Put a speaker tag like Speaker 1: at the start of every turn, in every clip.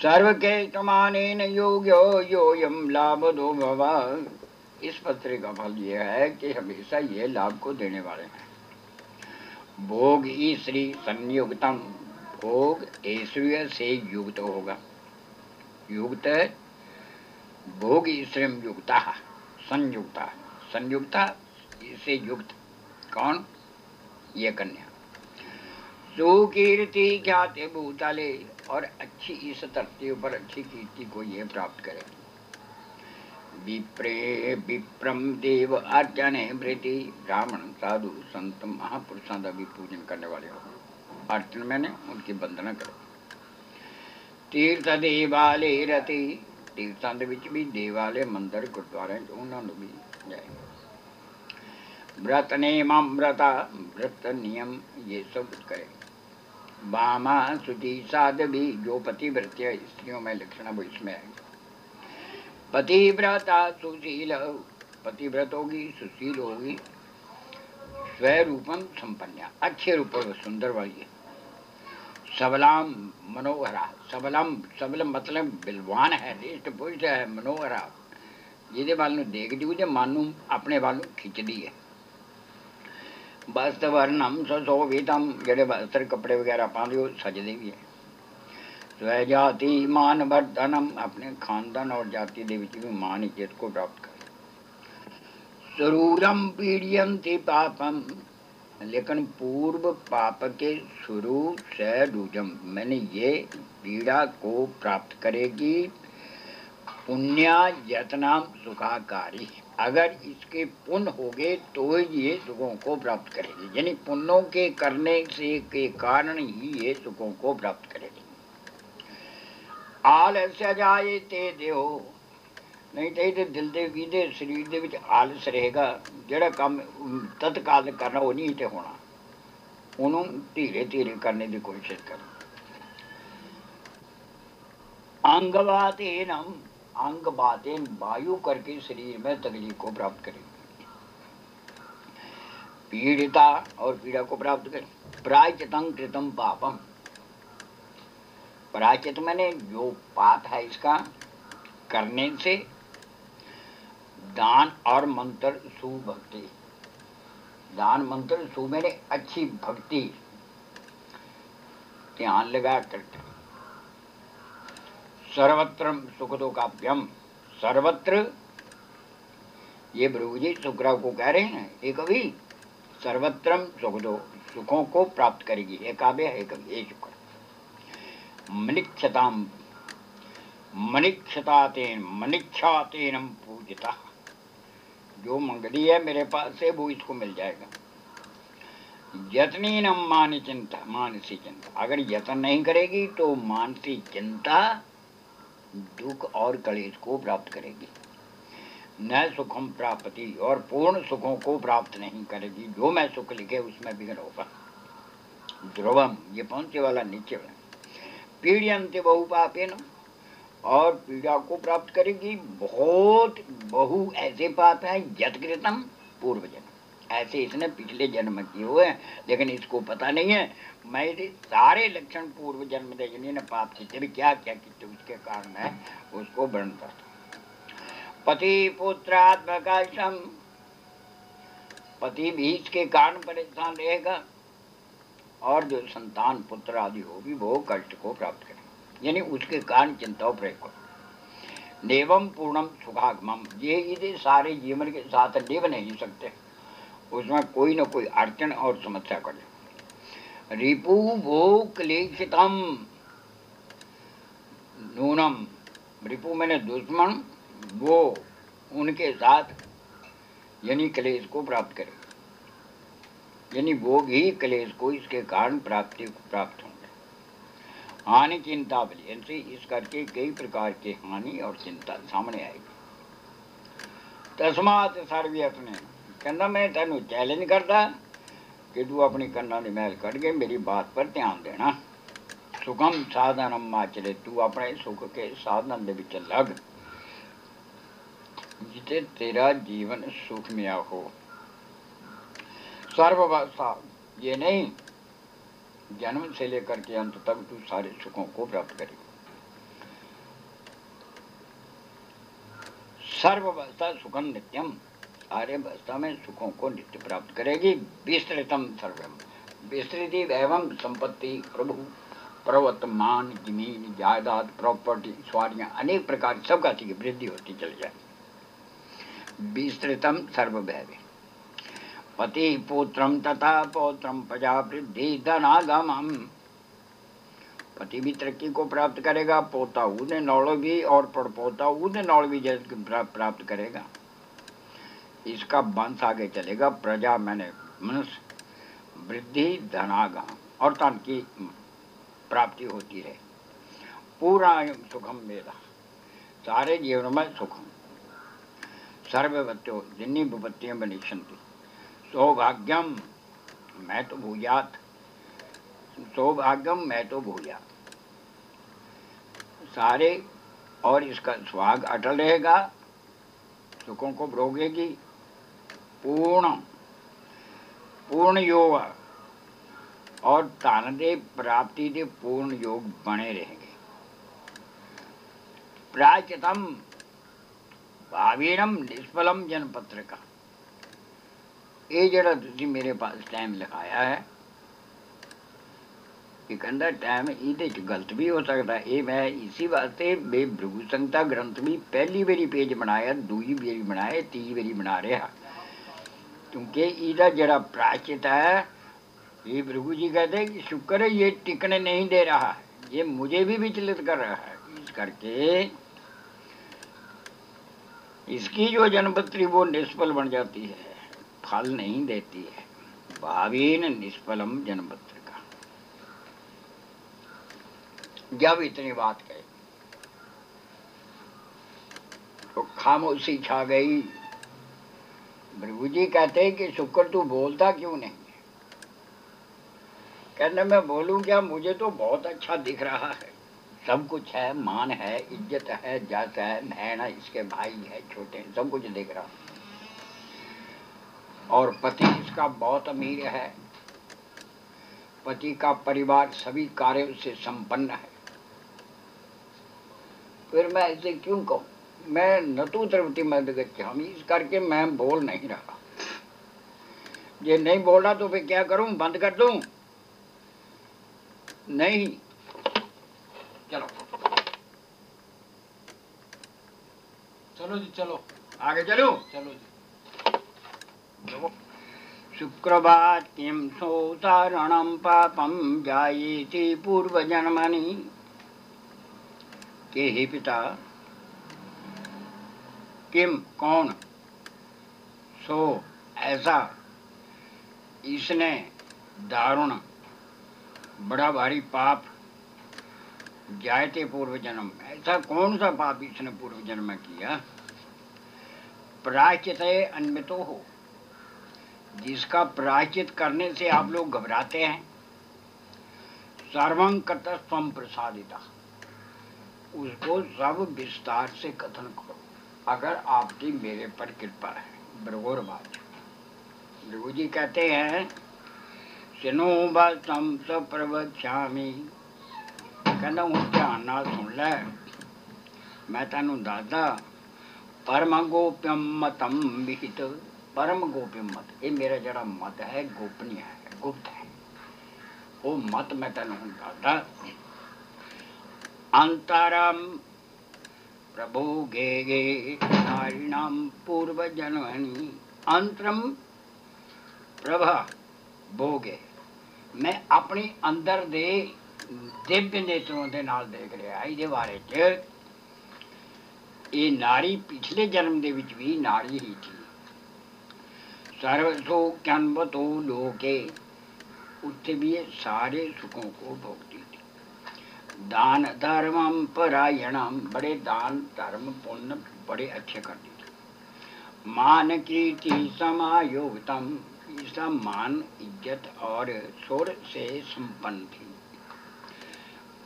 Speaker 1: सर्व के समानेन योग्यो योयम लाभदो भवा। इस पत्र का फल यह है कि हमेशा ये लाभ को देने वाले हैं। भोग ईश्वरी संयुक्तम, भोग ऐश्वर्य से युक्त होगा। युक्त भोग ईश्वरम युक्ता संयुक्ता, संयुक्ता से युक्त कौन? ये कन्या। सुकीर्ति ख्याति भूतले, और अच्छी इस धरती पर अच्छी कीर्ति को ये प्राप्त करे। विप्रे विप्रम देव अर्चने वृत्ति, ब्राह्मण साधु संत महापुरुषों का भी पूजन करने वाले हो। अर्चन मैंने उनकी वंदना करो। तीर्थ देवालय रति, तीर्थों के भी देवालय मंदिर गुरुद्वारे उन्होंने भी जाए। व्रत नियम व्रता, व्रत नियम ये सब करे। वामा शुचि साध्वी, जो पतिव्रत्य स्त्रियों में लक्षण वो इसमें है। पतिव्रता सुशील, पतिव्रत होगी सुशील होगी। स्वरूपम संपन्या, अच्छे रूप सुंदर वाली है। सबलाम मनोहरा, सबलम सबल मतलब बिलवान है, रिष्ट पुष्ट है, मनोहरा जिदे वाल देख दी मानू अपने वाल खिंच दी है। वस्त्र वर्णम सुशोभितम, जेडे वस्त्र कपड़े वगैरह पाते हो सजदे भी है। स्वजाति मान वर्धनम, अपने खानदान और जाति दे विच भी मान इज्जत को प्राप्त कर। सुरूरम पीड़यंती पापम, लेकिन पूर्व पाप के शुरू से रुजम, मैंने ये पीड़ा को प्राप्त करेगी। पुण्य यत्नाम सुखाकारी, अगर इसके पुण्य हो गए तो ये सुखों को प्राप्त करेगी। यानी पुण्यों के करने से के कारण ही ये सुखों को प्राप्त करेगी। आलस्य जाए ते देहो, नहीं तो दिल दे विदे शरीर दे विच आलस रहेगा। जेड़ा काम तत्काल करना वो नहीं तो होना, उन्होंने धीरे धीरे करने की कोशिश कर। अंगवातेनम, अंग बातें वायु करके शरीर में तकलीफ को प्राप्त करेगी। पीड़िता, और पीड़ा को प्राप्त करें। प्रायचितं कृतम पापम, प्रायचित मैंने जो पाप है इसका करने से। दान और मंत्र सुभक्ति, दान मंत्र सु मैंने अच्छी भक्ति ध्यान लगा करके। सर्वत्र सुख दुखाभ्यम, सर्वत्र ये प्रभु जी शुक्राव को कह रहे हैं एक कवि। सर्वत्र सुख दो, सुखों को प्राप्त करेगी। एक काव्य है कवि ये शुक्र। मनिक्षताम, मनिक्षतातेन मनिक्षातेनम पूजिता, जो मंगली है मेरे पास से वो इसको मिल जाएगा। यत्नीनम मानसी चिंता, मानसी चिंता, अगर यत्न नहीं करेगी तो मानसी चिंता दुख और कलेश को प्राप्त करेगी। न सुखम प्राप्ति, और पूर्ण सुखों को प्राप्त नहीं करेगी। जो मैं सुख लिखे उसमें विघ्न होगा। ध्रुवम, ये पहुंचे वाला नीचे वाला। पीड़यंते बहु पापेन, और पीड़ा को प्राप्त करेगी। बहुत बहु ऐसे पाप हैं यत्कृतम पूर्व जन्म, ऐसे इसने पिछले जन्म किए हुए हैं, लेकिन इसको पता नहीं है। मेरे सारे लक्षण पूर्व जन्म देखने ने पाप किए भी, क्या क्या किए उसके कारण है उसको वर्णन करता। पति पुत्रात्मका सम, पति भी इसके कारण परेशान रहेगा, और जो संतान पुत्र आदि हो भी वो कष्ट को प्राप्त करे, यानी उसके कारण चिंताओं प्रयोग करो। नेवम पूर्णम सुखागमम, ये इधे सारे जीवन के साथ निभ नहीं सकते, उसमें कोई न कोई अड़चन और समस्या करे। रिपु भो क्लेशितम नूनम, रिपु मैंने दुश्मन, वो उनके साथ यानी क्लेश को प्राप्त करे, यानी वो भी क्लेश को इसके कारण प्राप्ति को प्राप्त होंगे। हानि चिंता बली, इनसे इस करके कई प्रकार के हानि और चिंता सामने आएगी। तस्मात सर्वयत्न, कहना मैं तेन चैलेंज करता कि तू अपनी कन्ना की मैल कट के मेरी बात पर ध्यान देना। सुखम साधनम आचरे, तू अपने सुख के साधन के लग, जिसे तेरा जीवन सुखमय हो। सर्वावस्था, ये नहीं जन्म से लेकर के अंत तक तू सारे सुखों को प्राप्त करेगा। सर्वावस्था सुखम नित्यम, सारे अवस्था में सुखों को नित्य प्राप्त करेगी। विस्तृतम सर्वम, विस्तृत एवं संपत्ति, प्रभु, प्रवर्तमान, जमीन, जायदाद, प्रॉपर्टी, स्वारियां, अनेक प्रकार सब का की वृद्धि होती चली जाए। विस्तृतम सर्वभैवे, पति पुत्रम तथा पौत्रम प्रजा वृद्धि धनागमम, पति भी तरक्की को प्राप्त करेगा, पोता उन्हें नौड़ भी और पड़पोता उन्हें नौड़ भी जैसे प्राप्त करेगा। इसका वंश आगे चलेगा, प्रजा मैंने मनुष्य, वृद्धि धनागम, और धन की प्राप्ति होती रहे। पूरा सुखम मेरा, सारे जीवन में सुखम, सर्ववत्यो जिन्नी विपत्तियां बनिष्यन्ति, सौभाग्यम मैं तो भूयात, सौभाग्यम मैं तो भूयात, सारे, और इसका सुहाग अटल रहेगा, सुखों को भोगेगी। पूर्ण पूर्ण योग और तानदे प्राप्ति दे पूर्ण योग बने रहेंगे। प्राचितम भावीनम निष्फलम जनपत्र का, ये जरा तुझे मेरे पास टाइम लिखाया है, ये कहता टाइम ये गलत भी हो सकता है। ये मैं इसी वास्ते बे भृगु संहिता ग्रंथ भी पहली बारी पेज बनाया, दूई बारी बनाया, तीजी बारी बना रहा, क्योंकि इसका जरा प्राचित है। ये भृगु जी कहते हैं कि शुक्र है ये टिकने नहीं दे रहा है, ये मुझे भी विचलित कर रहा है, इस करके इसकी जो जन्मपत्री वो निष्फल बन जाती है, फल नहीं देती है। भावीन निष्फलम जन्मपत्र का। जब इतनी बात कही तो खामोशी छा गई। भृगु जी कहते हैं कि शुक्र तू बोलता क्यों नहीं? कहने मैं बोलूं क्या, मुझे तो बहुत अच्छा दिख रहा है, सब कुछ है, मान है, इज्जत है, जस है, बहन है, इसके भाई है छोटे, सब कुछ दिख रहा, और पति इसका बहुत अमीर है, पति का परिवार सभी कार्यों से संपन्न है, फिर मैं ऐसे क्यों कहूं? मैं न तो द्रवती मद गच्छामि, इस करके मैं बोल नहीं रहा। ये नहीं बोल रहा तो फिर क्या करूं, बंद कर दूं? नहीं, चलो
Speaker 2: चलो जी, चलो
Speaker 1: आगे चलो,
Speaker 2: चलो जी।
Speaker 1: शुक्रवार किम सोतारणम पापम जायेति पूर्व जन्मनि, के हे पिता, किम कौन, सो ऐसा, इसने दारुण बड़ा भारी पाप, जायते पूर्व जन्म, ऐसा कौन सा पाप इसने पूर्व जन्म में किया? प्रायश्चित अन्वितो हो, जिसका प्रायश्चित करने से आप लोग घबराते हैं। सर्वं कतस्त्वं प्रसादिता, उसको सब विस्तार से कथन करो, अगर आपकी मेरे पर कृपा है। बरगोर बात। भृगु जी कहते हैं सिनो बसम स प्रवक्ष्यामि, कहना हूँ ध्यान नाल सुन ले, मैं तेनू दसदा। परम गोप्यम मतम विहित, परम गोप्यम मत, ये मेरा जरा मत है गोपनीय है, गुप्त है, वो मत मैं तेनू दसदा। अंतरम प्रभु गे गे नारीणाम पूर्व जन्मनि, अंतरम प्रभा भोगे, मैं अपनी अंदर दे दिव्य नेत्रों के नाल देख रहा है। ये बारे च ये नारी पिछले जन्म दे विच भी नारी ही थी। सर्वसौख्यान्वतो लोके, उत्थे भी ये सारे सुखों को भोगती थी। दान धर्मम परायणम, बड़े दान धर्म पुण्य बड़े अच्छे करती थी। मान कीर्ति समायोगतम, इसका मान इज्जत और शोर से संपन्न थी।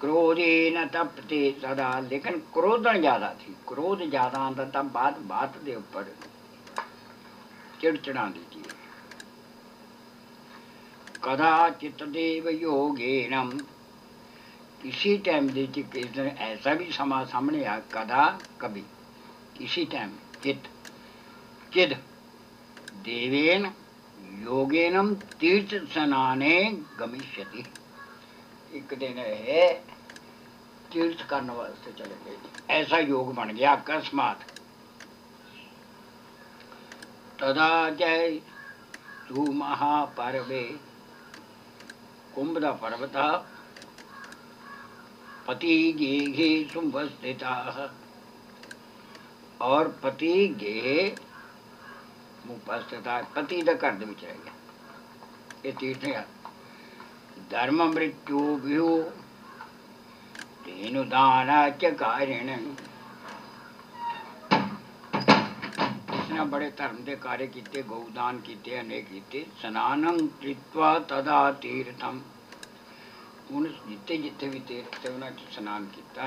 Speaker 1: क्रोधे न तपते सदा, लेकिन क्रोधन ज्यादा थी, क्रोध ज्यादा आंदा तब बात दे ऊपर चिड़चिड़ा दीजिए। कदाचित देव योगेनम, किसी टाइम देखिए, किस दिन ऐसा भी समा सामने आ, कदा कभी, किसी टाइम चित चिद देवेन योगेनम तीर्थ स्नाने गमिष्यति। एक दिन है तीर्थ करने वास्ते चले गए, ऐसा योग बन गया अकस्मात। तदा जय सुमहापर्वे कुंभ दा पर्व था। पति गेहे सुवस्थिता और पति गेहे मुपस्थिता, पति दा घर दे विच रह गया। ये तीर्थ है। धर्म मृत्यु भ्यू तेनु दाना च कारिण, इसने बड़े धर्म के कार्य किए, गौदान किए, अनेक किए। स्नानं कृत्वा तदा तीर्थम, उन्हें जिते जिते भी तीर्थ थे उन्हें स्नान किया।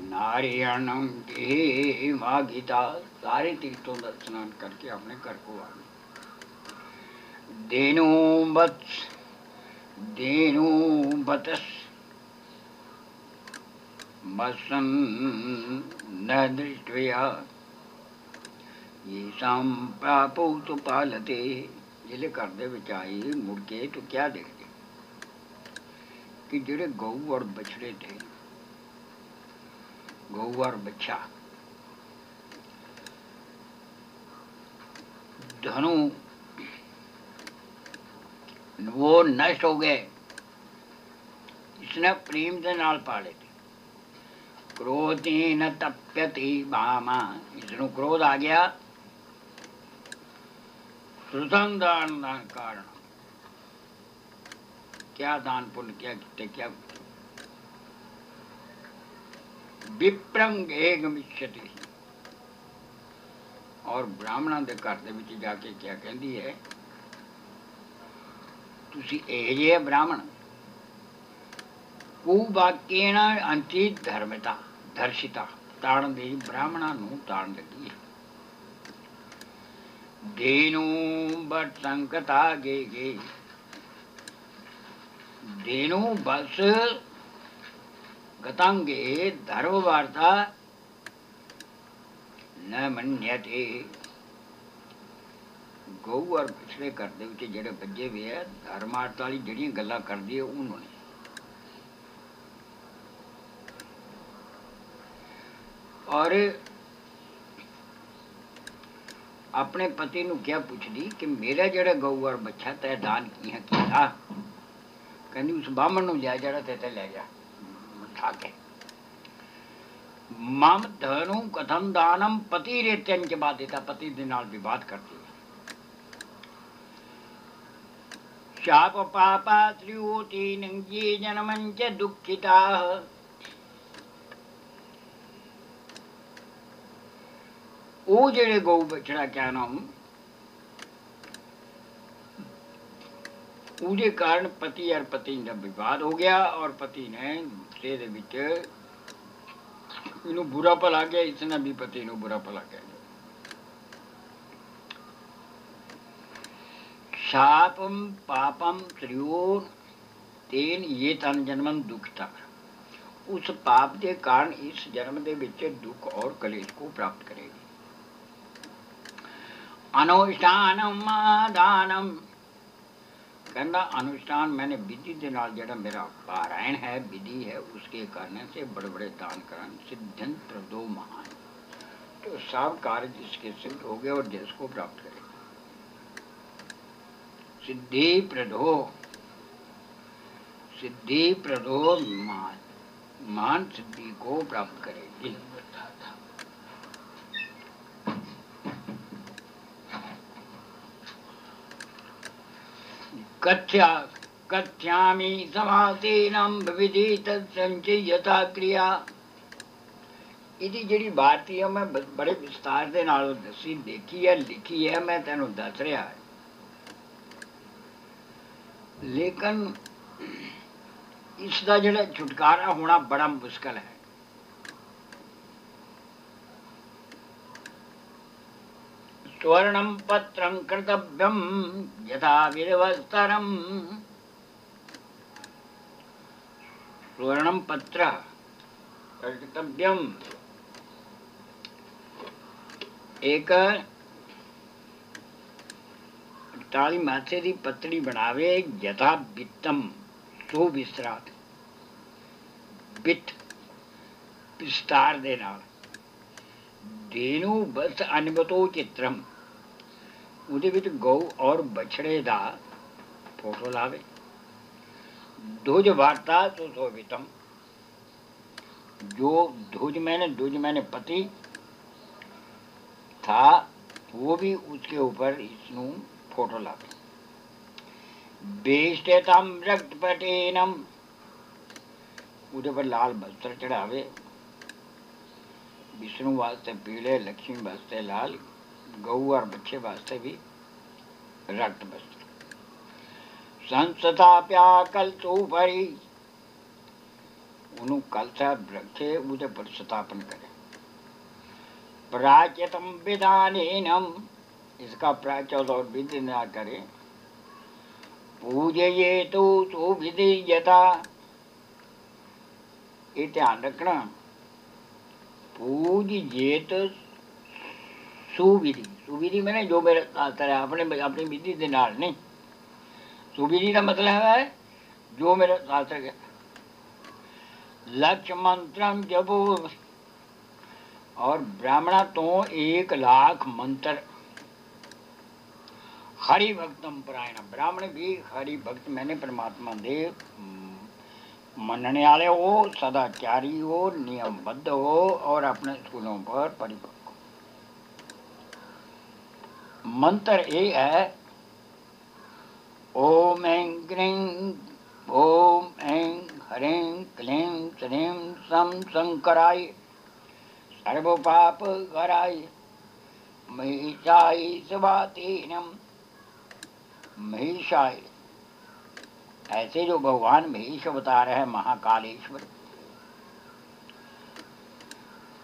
Speaker 1: नारायणं के माँ गीता, सारे तीर्थों का स्नान करके अपने घर को आ गए। देनु बतस मसन न दृष्टया ये शाम प्रापो तो पालते। जिले घर दे विच आई मुड़ के तो क्या देखते कि जेड़े गऊ और बछड़े थे, गऊ और बच्चा धनु वो नष्ट हो गए। इसने प्रेम के नाल पाले थे। क्रोधेन तप्यति भामा, इसनु क्रोध आ गया। श्रुतं दान कारण, क्या दान पुण्य क्या किते, क्या विप्रंगे गमिष्यति। और ब्राह्मणों के घर दे विच जाके क्या कहती है, तुसी ਇਹ ਜਿਹੇ ब्राह्मण कुवाक्येन अंति धर्मता दर्शिता, ताड़न दी ब्राह्मणों नूं ताड़न लगी। देनु बट संकता गे गे, देनु बस गतांगे धर्म वार्ता न मन्यते। गऊ और पिछले घर दे विच जेड़े बजे हुए है, धर्मार्थ वाली जड़ियां गल्लां करदी है उन्होंने। और अपने पति नूं क्या पुछदी कि मेरा जेड़ा गऊ और बच्चा तै दान किया कीता, कहंदी उस ब्राह्मण नूं जा जेड़ा ते ले जा उठा के। मम धनु कथम दानम पति रेत्यं च बाधिता, पति दे नाल विवाद करती है। शाप पापा त्रियोति नंगे जन्मं च दुखिता, वो जेड़े गौ बछड़ा क्या नाम उसके कारण पति और पत्नी का विवाद हो गया। और पति ने गुस्से दे विच इनू बुरा भला गया, इसने भी पति नू बुरा भला गया। शापम पापम त्रियो तेन ये तन जन्मन दुखता, उस पाप के कारण इस जन्म के विच दुख और कलेश को प्राप्त करेगी। अनुष्ठानम दानम, कहना अनुष्ठान मैंने विधि के नाल जेड़ा मेरा पारायण है, विधि है, उसके करने से बड़े बड़े दान करन सिद्धन प्रदो महान, तो सब कार्य जिसके सिद्ध हो गए और जिसको प्राप्त करेगा। सिद्धि प्रदो महान सिद्धि को प्राप्त करेगी। कथ्यामि समासेनम विधि तत्संचयता क्रिया। इहदी जिहड़ी भारतीय मैं बड़े विस्तार दे नाल दसी देखी है, लिखी है, मैं तैनूं दस रहा है। लेकिन इसका जिहड़ा छुटकारा होना बड़ा मुश्किल है। स्वर्णं पत्रं कर्तव्यं यथा विरवस्तरं, स्वर्णं पत्र कर्तव्यं एक 48 मासे की पतड़ी बनावे यथा वित्तम सो विसरात वित्त विस्तार दे नाल धेनु बस अनबतो चित्रम ਉਹਦੇ ਵਿੱਚ ਗਊ ਔਰ ਬਛੜੇ ਦਾ ਫੋਟੋ ਲਾਵੇ ध्वज वार्ता सुशोभितम जो ध्वज मैंने पति था वो भी उसके ऊपर इसनु फोटो लावे बेष्टतम रक्तपटेनम उधे पर लाल वस्त्र चढ़ावे विष्णु वास्ते पीले लक्ष्मी वास्ते लाल गऊ और बच्चे वास्ते भी रक्त वस्त्र संस्थाप्या कलशो भरी उन्होंने कलशा रखे उसे पर स्थापन करे प्राच्यतम विधानेनम इसका प्राच्यत और विधि न करे पूजये तो सो विधि यथा ये ध्यान रखना पूजयेत सुविधि सुविधि मैंने जो मेरे तरह अपनी विधि के नाल नहीं सुविधि का मतलब है जो मेरे शास्त्र के लक्ष्य मंत्रम जब और ब्राह्मणा तो 1 लाख मंत्र हरि भक्तम परायण ब्राह्मण भी हरि भक्त मैंने परमात्मा दे मनने वाले हो सदाचारी हो नियमबद्ध हो और अपने स्कूलों पर परिपक्व मंत्र ये है ओम ऐं ग्रीं ओम ऐं ह्रीं क्लीं श्रीं सं शंकराय सर्वपाप हराय महिषाय स्वातीनम महिषाय ऐसे जो भगवान महिष अवतार है महाकालेश्वर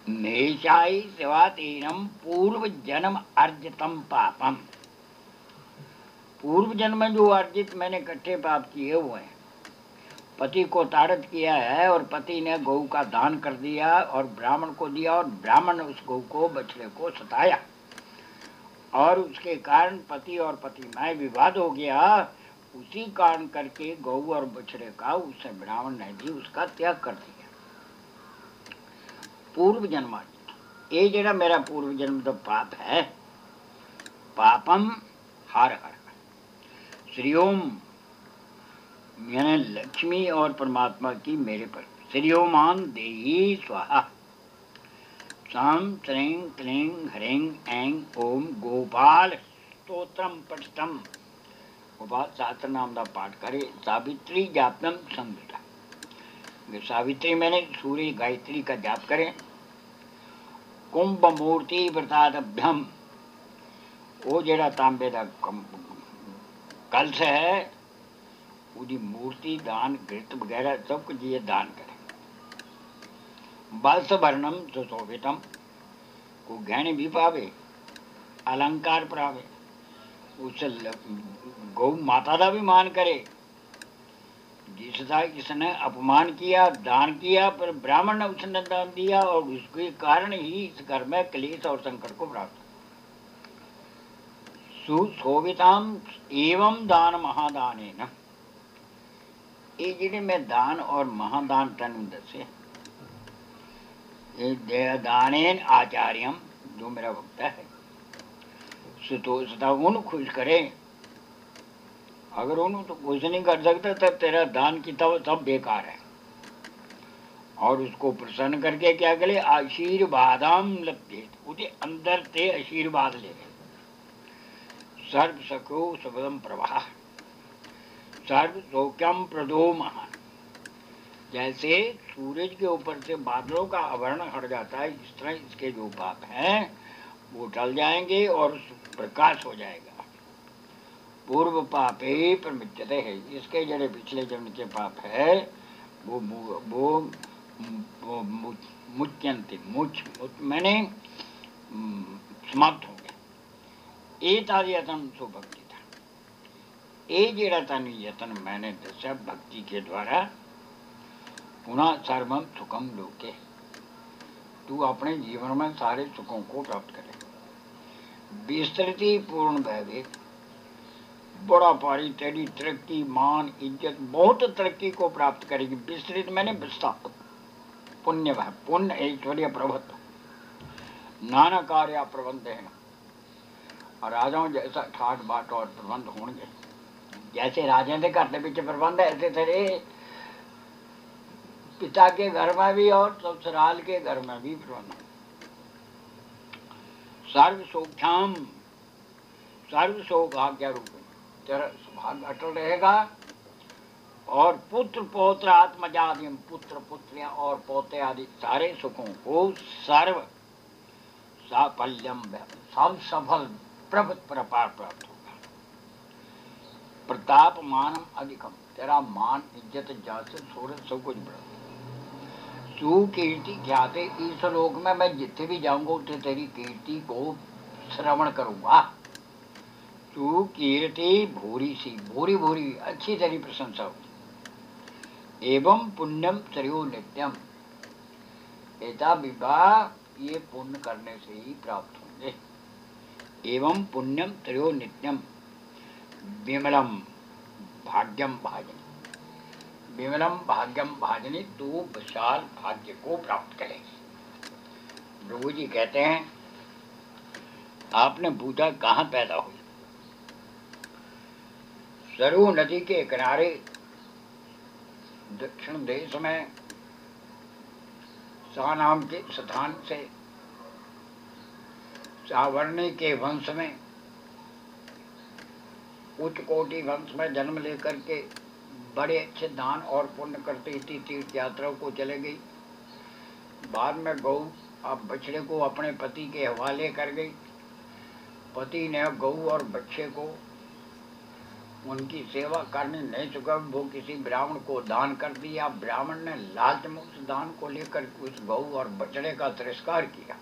Speaker 1: महिषाय स्वातीनम पूर्व जन्म अर्जितम पापम पूर्व जन्म में जो अर्जित मैंने इकट्ठे पाप किए हुए हैं पति को ताड़ित किया है और पति ने गौ का दान कर दिया और ब्राह्मण को दिया और ब्राह्मण ने उस गौ को बछड़े को सताया और उसके कारण पति और पति में विवाद हो गया उसी कारण करके गौ और बछड़े का उससे ब्राह्मण ने भी उसका त्याग कर दिया पूर्व जन्म ये जरा मेरा पूर्व जन्म तो पाप है पापम हर हर श्री ओम यानी लक्ष्मी और परमात्मा की मेरे पर श्री ओमान देही स्वाहा साम श्रीं क्लीं ह्रीं ऐं ओम गोपाल स्तोत्रम पठितम गोपाल शास्त्र नाम का पाठ करे सावित्री जापनम संगीता सावित्री मैंने सूर्य गायत्री का जाप करें कुंभ मूर्ति व्रताभ्यम वो जरा तांबे का कलश है उसकी मूर्ति दान घृत वगैरह सब कुछ ये दान करें बल्स वर्णम सुशोभितम को गहने भी पावे अलंकार पावे उसे गौ माता का भी मान करे जिसका इसने अपमान किया दान किया पर ब्राह्मण ने उसने दान दिया और उसके कारण ही इस घर में क्लेश और संकट को प्राप्त सुशोभिताम एवं दान महादान न ये जिन्हें मैं दान और महादान तनु दसे दानेन आचार्यम जो मेरा वक्ता है सुतोषता उन खुश करे अगर उन्होंने तो कुछ नहीं कर सकता तब तेरा दान की तब सब बेकार है और उसको प्रसन्न करके क्या करे आशीर्वादम लभ्येत उसके अंदर ते आशीर्वाद ले गए सर्व सखो सबदम प्रवाह सर्व सौख्यम प्रदो महान जैसे सूरज के ऊपर से बादलों का आवरण हट जाता है इस तरह इसके जो पाप हैं वो टल जाएंगे और प्रकाश हो जाएगा पूर्व पापे प्रमित्यते है इसके जड़े पिछले जन्म के पाप है वो मुच्यंति मैंने समाप्त होंगे ये तारी यतन सो भक्ति था ये जरा तन यतन मैंने दसा भक्ति के द्वारा पुनः सर्वम सुखम लोके तू अपने जीवन में सारे सुखों को प्राप्त करे विस्तृति पूर्ण वैभव, बड़ा पारी तेरी तरक्की, मान इज्जत, बहुत तरक्की को प्राप्त करेगी। विस्तृत मैंने विस्तार, पुण्य वह पुण्य ऐश्वर्य प्रभुत्व, नाना कार्य प्रबंध है। और राजाओं जैसा ठाट बाट और प्रबंध होंगे। जैसे राजा के घर के प्रबंध ऐसे तेरे पिता के घर में भी और ससुराल के घर में भी प्रबंध। सर्व सौख्याम, सर्व सौभाग्य रूप तेरा सौभाग्य अटल रहेगा। और पुत्र पौत्र आत्मजादिम, पुत्र पुत्रियां और पोते आदि सारे सुखों को सर्व साफल्यम, सब सफल प्रभुत प्रपार प्राप्त होगा। प्रताप मानम अधिकम, तेरा मान इज्जत जस सूरज सब कुछ बढ़ा। सुकीर्ति ख्याते, इस लोक में मैं जितने भी जाऊंगा उतने तेरी कीर्ति को श्रवण करूंगा। सुकीर्ति भूरी सी, भूरी भूरी अच्छी तेरी प्रशंसा हो। एवं पुण्यम त्रयो नित्यम, एता विवाह ये पुण्य करने से ही प्राप्त होंगे। एवं पुण्यम त्रयो नित्यम विमलम भाग्यम भाजनी, विमलम भाग्यम भाजनी, तू विशाल भाग्य को प्राप्त करेगी। प्रभु जी कहते हैं आपने पूछा कहाँ पैदा हुई। सरयू नदी के किनारे दक्षिण देश में सा नाम के स्थान से सावर्णी के वंश में, उच्च कोटि वंश में जन्म लेकर के बड़े अच्छे दान और पुण्य करते इसी तीर्थ यात्रा को चले गई। बाद में गौ अब बछड़े को अपने पति के हवाले कर गई। पति ने गौ और बच्चे को उनकी सेवा करने नहीं चुका, वो किसी ब्राह्मण को दान कर दिया। ब्राह्मण ने लालच में उस दान को लेकर उस गौ और बछड़े का तिरस्कार किया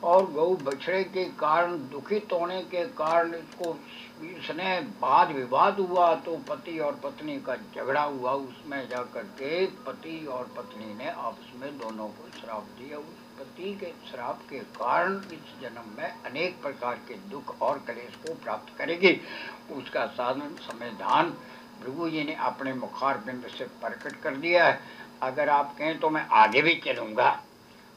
Speaker 1: और गौ बछड़े के कारण दुखित होने के कारण इसने वाद विवाद हुआ तो पति और पत्नी का झगड़ा हुआ। उसमें जाकर के पति और पत्नी ने आपस में दोनों को श्राप दिया। उस पति के श्राप के कारण इस जन्म में अनेक प्रकार के दुख और क्लेश को प्राप्त करेगी। उसका साधन समाधान भृगु जी ने अपने मुखार बिंद से प्रकट कर दिया है। अगर आप कहें तो मैं आगे भी चलूंगा,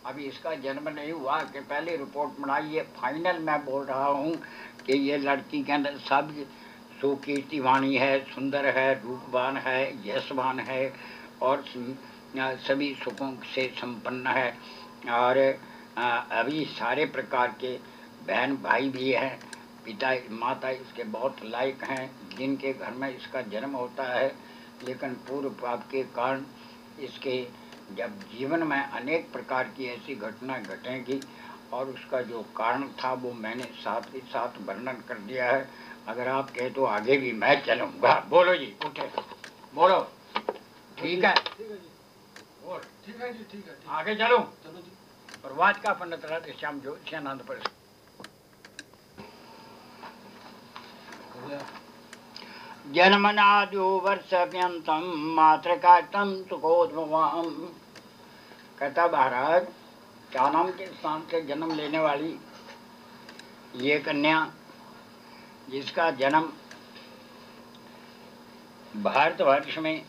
Speaker 1: अभी इसका जन्म नहीं हुआ कि पहले रिपोर्ट बनाई है। फाइनल मैं बोल रहा हूँ कि ये लड़की के अंदर सब सुकीर्तिवाणी है, सुंदर है, रूपवान है, यशवान है और सभी सुखों से संपन्न है। और अभी सारे प्रकार के बहन भाई भी हैं, पिता माता इसके बहुत लायक हैं जिनके घर में इसका जन्म होता है। लेकिन पूर्व पाप के कारण इसके जब जीवन में अनेक प्रकार की ऐसी घटना घटेंगी और उसका जो कारण था वो मैंने साथ ही साथ वर्णन कर दिया है। अगर आप कहे तो आगे भी मैं चलूँगा। बोलो जी, उठे बोलो। ठीक है
Speaker 2: ठीक है जी, ठीक है।
Speaker 1: आगे चलो।
Speaker 2: चलो जी।
Speaker 1: प्रवाद का पंडित राधे श्याम ज्योतिषानंद पर जन्मनाद्यो वर्षव्यंतम मातृकाष्टम सुखोद्भवाम। कहता महाराज क्या नाम के स्थान से जन्म लेने वाली ये कन्या जिसका जन्म भारतवर्ष में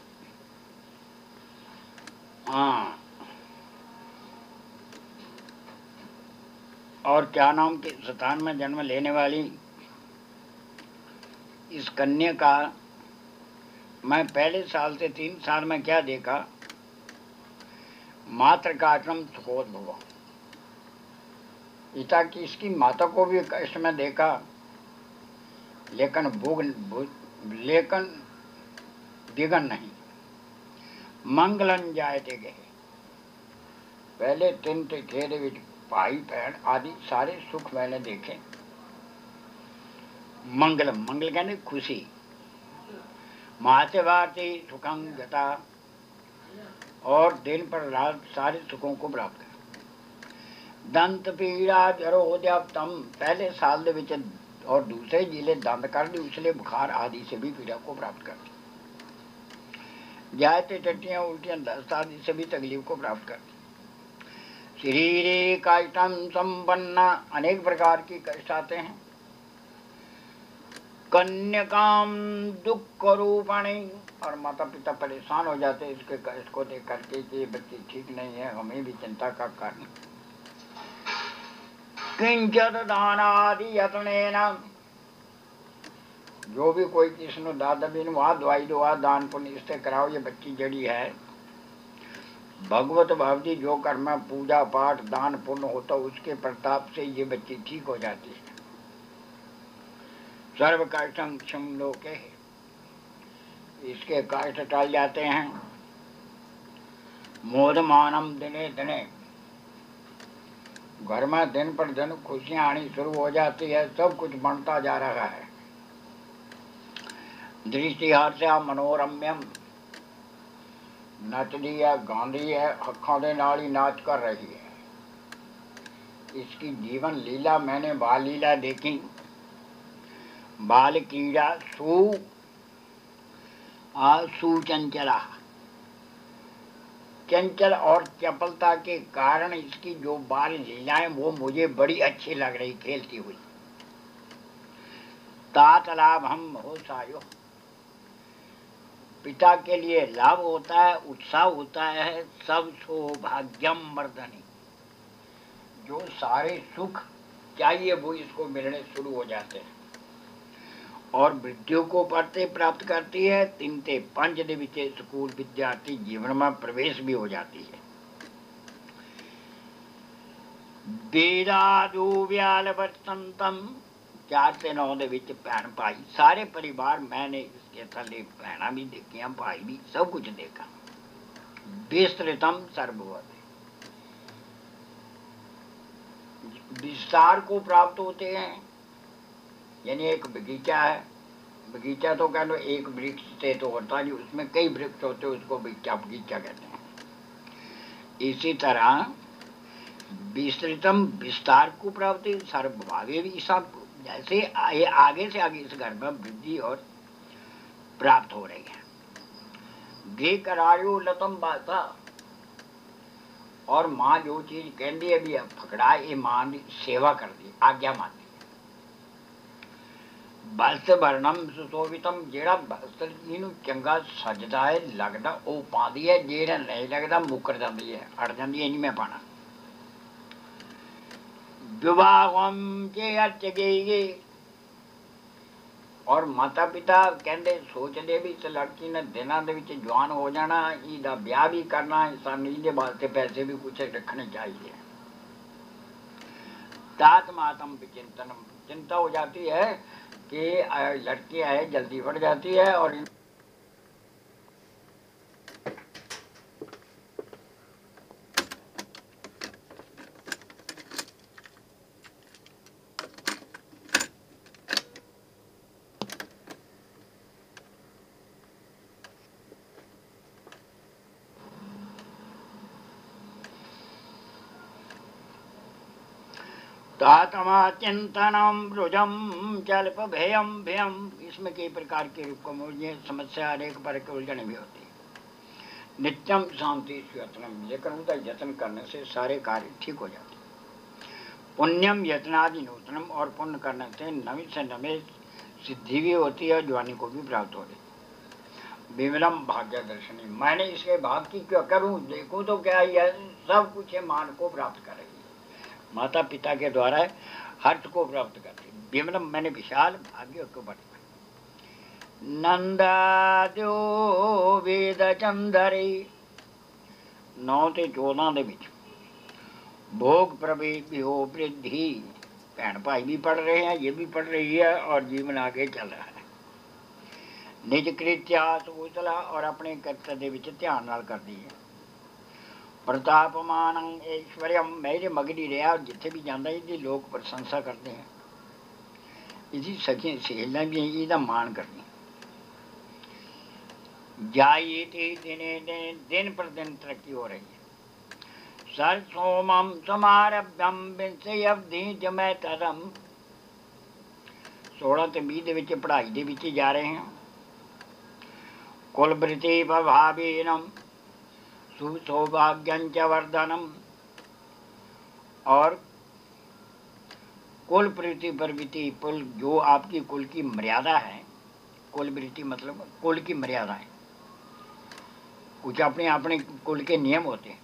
Speaker 1: और क्या नाम के स्थान में जन्म लेने वाली इस कन्या का मैं पहले साल से 3 साल में क्या देखा, मात्र का आश्रम सुखोद्भव। पिता की इसकी माता को भी कष्ट में देखा लेकिन विघन नहीं। मंगलन जायते गए। पहले 3 घेरे विच भाई बहन आदि सारे सुख मैंने देखे। मंगलम, मंगल कहने खुशी। महासेवार्थी सुखं गता, और दिन पर रात सारे सुखों को प्राप्त कर। दंत पीड़ा जरोद्यप्तम, पहले साल दे विच और दूसरे जिले दंत कर दी उसले बुखार आदि से भी पीड़ा को प्राप्त कर दी। जायते टट्टियां उल्टियां दस्त आदि से भी तकलीफ को प्राप्त कर दी। शरीरे काष्ठम संपन्ना, अनेक प्रकार की कष्ट आते हैं। कन्यकाम दुख रूपणी, और माता पिता परेशान हो जाते हैं इसके कष्ट को देख करके कि ये बच्ची ठीक नहीं है, हमें भी चिंता का कारण। किंचित दानादि यत्नेन, जो भी कोई किसनु दादा बिन वहाँ दवाई दो दान पुण्य इससे कराओ, ये बच्ची जड़ी है। भगवत भक्ति जो कर्म पूजा पाठ दान पुण्य होता उसके प्रताप से ये बच्ची ठीक हो जाती है। सर्व काष्ठं क्षम लोके, इसके काष्ठ टल जाते हैं। मोदमानम दिने दिने, घर में दिन पर दिन खुशियां आनी शुरू हो जाती है, सब कुछ बनता जा रहा है। दृष्टि हास्य मनोरम्यम, नचदी है गांधी है, अखा दे नाल ही नाच कर रही है। इसकी जीवन लीला मैंने बाल लीला देखी। बाल क्रीड़ा सुचंचला, चंचल और चपलता के कारण इसकी जो बाल लीलाएं वो मुझे बड़ी अच्छी लग रही खेलती हुई। तात लाभ हम हो सायो, पिता के लिए लाभ होता है, उत्साह होता है। सब सौभाग्यम वर्धनी, जो सारे सुख चाहिए वो इसको मिलने शुरू हो जाते हैं। और मृत्यु को पढ़ते प्राप्त करती है। 3 ते 5 ਦੇ ਵਿੱਚ स्कूल विद्यार्थी जीवन में प्रवेश भी हो जाती है। बेदादू व्याल वर्तंतम, 4 से 9 ਦੇ ਵਿੱਚ भैन भाई सारे परिवार, मैंने इसके थले भैन भी देखिया भाई भी सब कुछ देखा। विस्तृतम सर्ववत, विस्तार को प्राप्त होते हैं। यानी एक बगीचा है, बगीचा तो कह लो एक वृक्ष से तो होता नहीं, उसमें कई वृक्ष होते हैं, उसको बगीचा कहते हैं। इसी तरह विस्तृतम, विस्तार को प्राप्त, सर्वभागे भी सब, जैसे आगे से आगे इस घर में वृद्धि और प्राप्त हो रही है। गे करायो लतम बाता, और माँ जो चीज कहती है भी पकड़ा, ये माँ की सेवा कर दी, आज्ञा मानती। वस्त्र वर्णम सुशोभितम, जेड़ा वस्त्र जिन्हों चंगा सजदा है लगता वो पाती है, जेड़ा नहीं लगता मुकर जाती है, अड़ जाती है, नहीं मैं पाना। विवाहम जे अर्च गई, और माता पिता कहते सोचते भी इस लड़की ने दिनों के जवान हो जाना, इसका ब्याह भी करना, इंसानी के वास्ते पैसे भी कुछ रखने चाहिए। तात मातम विचिंतन, चिंता हो जाती है कि लड़की है जल्दी बढ़ जाती है। और तातमा चिंतनम रुजम चल्प भयम भयम, इसमें कई प्रकार के रूप को मुझे समस्या अनेक पर के उलझने भी होती है। नित्यम शांति यत्नम, लेकिन उनका यत्न करने से सारे कार्य ठीक हो जाते हैं। पुण्यम यत्नादि नूतनम, और पुण्य करने से नवी से नवे सिद्धि भी होती है, ज्वानी को भी प्राप्त हो रही है। विमलम भाग्य दर्शनी, मैंने इसके भाग की क्या करूं, देखूं तो क्या यह सब कुछ मान को प्राप्त करेगी, माता पिता के द्वारा हर्ष को प्राप्त करती। विमलम मैंने विशाल भाग्य को बढ़। नंदाद्यो वेद चंदरे, 9 से 14 ਦੇ ਵਿੱਚ भोग प्रवेश भी हो वृद्धि, भैन भाई भी पढ़ रहे हैं, ये भी पढ़ रही है, और जीवन आगे चल रहा है। निज कृत्यास उतला, और अपने कर्तव्य विच ध्यान नाल करती है। प्रतापमान ऐश्वर्यम, मेरे मगनी रहा, और जिथे भी जाता इसकी लोग प्रशंसा करते हैं, इसकी सखी सहेलियां भी इसका मान करती। जाइए दिने दिन पर दिन तरक्की हो रही है। सर सोमम समारभ्यम विंसे अवधि जमै तरम, 16 ਤੇ 20 ਦੇ ਵਿੱਚ पढ़ाई ਦੇ ਵਿੱਚ जा रहे हैं। कुलवृत्ति प्रभावीनम सुसौभाग्यं च वर्धनम, और कुल प्रीति प्रवृत्ति, कुल जो आपकी कुल की मर्यादा है, कुल वृत्ति मतलब कुल की मर्यादा है, कुछ अपने अपने कुल के नियम होते हैं,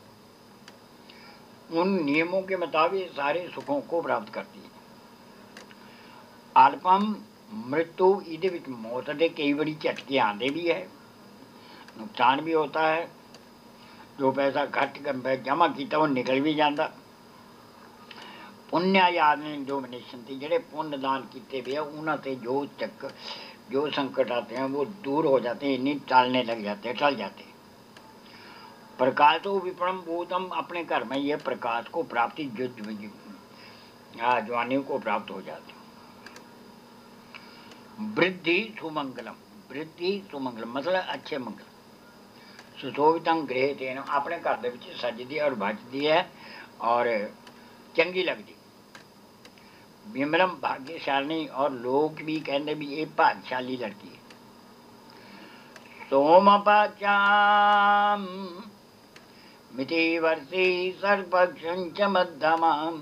Speaker 1: उन नियमों के मुताबिक सारे सुखों को प्राप्त करती है। अल्पम मृत्यु ਇਹਦੇ ਵਿੱਚ मौत ਦੇ कई बड़ी झटके आते भी है, नुकसान भी होता है, जो पैसा घट जमा किया वो निकल भी जाता। पुण्य याद ने जो मनुष्य थे ਜਿਹੜੇ पुण्य दान किए भी है, उन्होंने जो संकट आते हैं वो दूर हो जाते हैं, नहीं टालने लग जाते हैं, टल जाते हैं। प्रकाश तो विपणम भूतम, अपने घर में ये प्रकाश को प्राप्ति जवानियों को प्राप्त हो जाती। वृद्धि सुमंगलम, वृद्धि सुमंगलम मतलब अच्छे मंगल। सुशोभितम गृह तेन, अपने घर ਦੇ ਵਿੱਚ सजदी और बजदी है और चंगी लगती। विमलम भाग्यशाली, और लोग भी कहते भी ये भाग्यशाली लड़की है। सोमपाचाम मिति वर्षी सर्वपक्षं च मध्यमाम,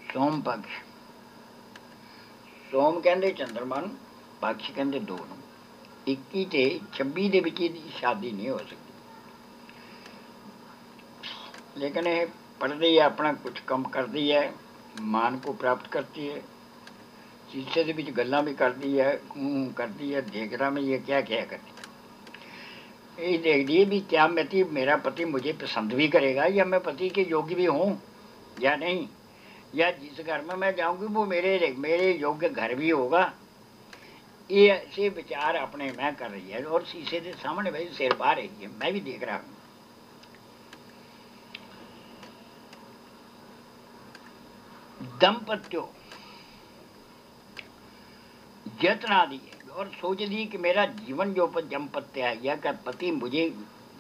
Speaker 1: सोम पक्ष, सोम कहते चंद्रमा, पक्ष कहते दो, 21 ਤੇ 26 ਦੇ ਵਿੱਚ ਇਹਦੀ शादी नहीं हो सकती। लेकिन ये पढ़ती है, अपना कुछ कम करती है, मान को प्राप्त करती है, शीशे के बीच गल्लां भी करती है, करती है, देख रहा मैं ये क्या क्या करती है। ये देखती है भी क्या मेरा पति मुझे पसंद भी करेगा, या मैं पति के योग्य भी हूँ या नहीं, या जिस घर में मैं जाऊँगी वो मेरे योग्य घर भी होगा। ये ऐसे विचार अपने में कर रही है, और शीशे के सामने भाई सिर पा रही है, मैं भी देख रहा हूँ। दंपत्यों जतन आदि, और सोच दी कि मेरा जीवन जो दंपत्य है, या क्या पति मुझे,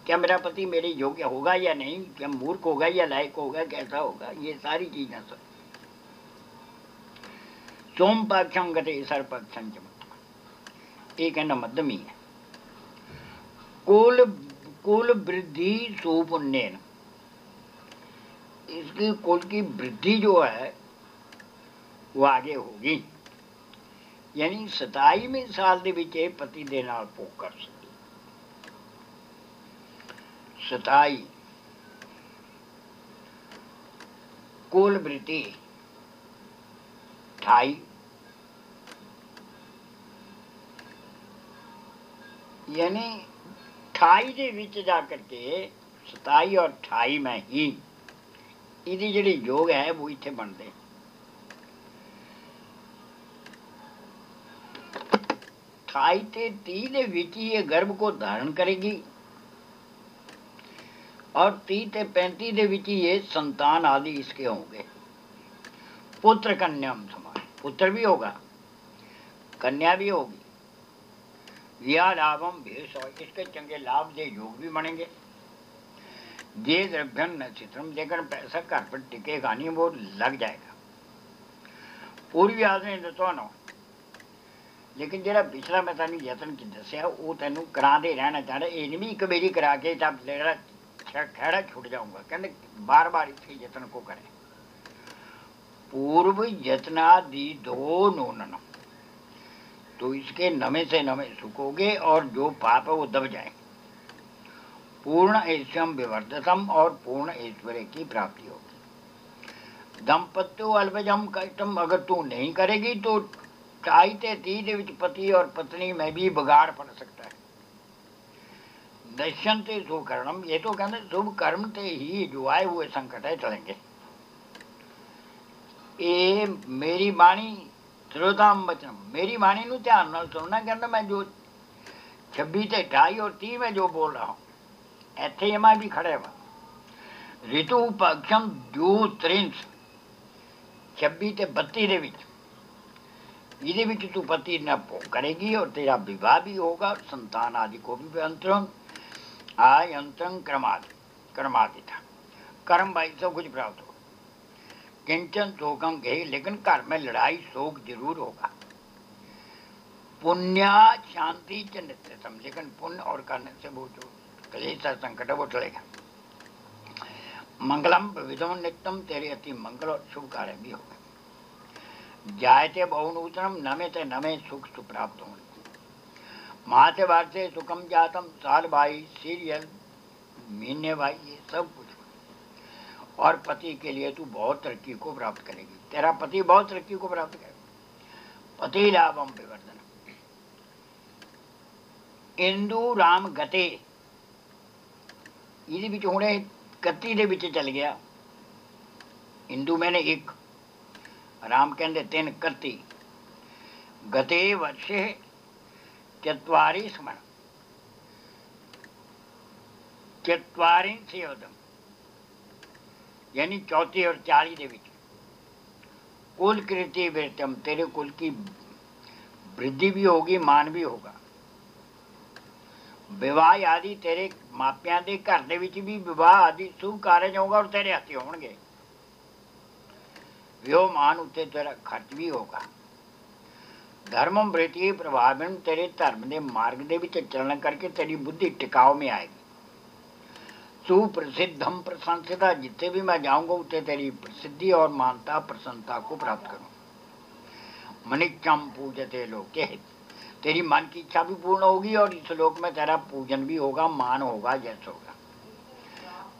Speaker 1: क्या मेरा पति मेरे योग्य होगा या नहीं, क्या मूर्ख होगा या लायक होगा, कैसा होगा, ये सारी चीजें सब। सोम पक्षं गते सर्वपक्षं च, ये कहना मध्यमी है। कुल वृद्धि सुपुण्येन, इसकी कुल की वृद्धि जो है वो आगे होगी, यानी 27वें साल ਦੇ ਵਿੱਚ ਇਹ ਪਤੀ ਦੇ ਨਾਲ ਭੋਗ ਕਰ ਸਕਦੀ। 27 ਕੁਲ ਵ੍ਰਿਤੀ 28, यानी 28 ਦੇ ਵਿੱਚ ਜਾ करके 27 और 28 में ही ਇਹਦੀ ਜਿਹੜੀ योग है वो ਇੱਥੇ ਬਣਦੇ। 28 ਤੇ 30 ਦੇ ਵਿੱਚ ही ये गर्भ को धारण करेगी, और 30 ਤੇ 35 ਦੇ ਵਿੱਚ ही ये संतान आदि इसके होंगे। पुत्र कन्याम समान, पुत्र भी होगा, कन्या भी होगी। या लाभम भेष, इसके चंगे लाभ दे योग भी बनेंगे। जे द्रव्यम न चित्रम, लेकिन पैसा घर पर टिकेगा नहीं, वो लग जाएगा। पूर्वी आदमी तो ना, लेकिन जो पिछला मैं तेन यतन की दसिया वो तेन कराते रहना चाहता, ये नहीं भी एक मेरी करा के तेरा खैड़ा छुट जाऊंगा, कहते बार बार इसके यतन को करें। पूर्व यत्नादि दो नूनन, तो इसके नवे से नवे सुखोगे, और जो पाप है वो दब जाए। पूर्ण ऐश्वर्यम विवर्धतम, और पूर्ण ऐश्वर्य की प्राप्ति होगी। दंपत्यो अल्पजम कष्टम, अगर तू नहीं करेगी तो 28 ਤੇ 30 ਦੇ ਵਿੱਚ पति और पत्नी में भी बिगाड़ पड़ सकता है। दर्शन ते शुभ कर्म, ये तो कहते शुभ कर्म ते ही जो आए हुए संकट है चलेंगे। ये मेरी बाणी श्रोताम वचन, मेरी बाणी ਨੂੰ ध्यान ਨਾਲ सुनना। कहता मैं जो 26 ਤੇ 28 और 30 में जो बोल रहा हूँ, ਇੱਥੇ मैं भी खड़े हुआ। ऋतु पक्षम जो 23 26 ਤੇ 32 ਦੇ ਵਿੱਚ ਇਹਦੇ ਵਿੱਚ तू पति न भोग करेगी, और तेरा विवाह भी होगा, और संतान आदि को भी अंतरंग आय अंतरंग कर्मादिता, कर्म भाई सब कुछ प्राप्त हो। किंचन शोकम गए, लेकिन घर में लड़ाई शोक जरूर होगा। पुण्या शांति च नित्यतम, लेकिन पुण्य और करने से वो जो क्लेश संकट है वो टलेगा। मंगलम विविधम नित्यम, तेरे अति मंगल और शुभ कार्य भी हो गए। जायते बहुनूतनम, नमे नमे सुख सुप्राप्त हो। माते वार्ते सुखम जातम, साल भाई सीरियल महीने भाई, ये सब कुछ। और पति के लिए तू बहुत तरक्की को प्राप्त करेगी, तेरा पति बहुत तरक्की को प्राप्त करेगा। पति लाभम विवर्धन। इंदु राम गते, ਇਹਦੇ ਵਿੱਚ ਹੁਣੇ 31 ਦੇ ਵਿੱਚ ਚੱਲ ਗਿਆ। ਹਿੰਦੂ ਮੈਨੇ ਇੱਕ, ਰਾਮ ਕਹਿੰਦੇ 3, 31। ਗਤੇ ਵਰਸ਼ੇ ਚਤਵਾਰੀ ਸਮਣ, ਚਤਵਾਰਿੰਸ਼ੇ ਉਦਮ, यानी 34 और 40 ਦੇ ਵਿੱਚ। कुल कृति वृत्तम, तेरे कुल की वृद्धि भी होगी, मान भी होगा। विवाह आदि तेरे मापियां ਦੇ ਘਰ ਦੇ ਵਿੱਚ ਵੀ ਵਿਵਾਹ ਆਦि शुभ ਕਾਰਜ ਹੋਗਾ, ਔਰ ਤੇਰੇ ਹੱਥੀ ਹੋਣਗੇ। ਵਿਉਮਾਨ ਉੱਤੇ ਤੇਰਾ ਖਰਚ ਵੀ ਹੋਗਾ। धर्मम वृत्ति प्रभाविन, तेरे धर्म के मार्ग ਦੇ ਵਿੱਚ ਚੱਲਣ ਕਰਕੇ तेरी बुद्धि टिकाव में आएगी। सुप्रसिद्धम प्रशंसिता, जितने भी मैं जाऊंगा उतने तेरी प्रसिद्धि और मानता प्रसन्नता को प्राप्त करूँ। मनिचम पूजते लोके, तेरी मन की इच्छा भी पूर्ण होगी और इस लोक में तेरा पूजन भी होगा, मान होगा, यश होगा।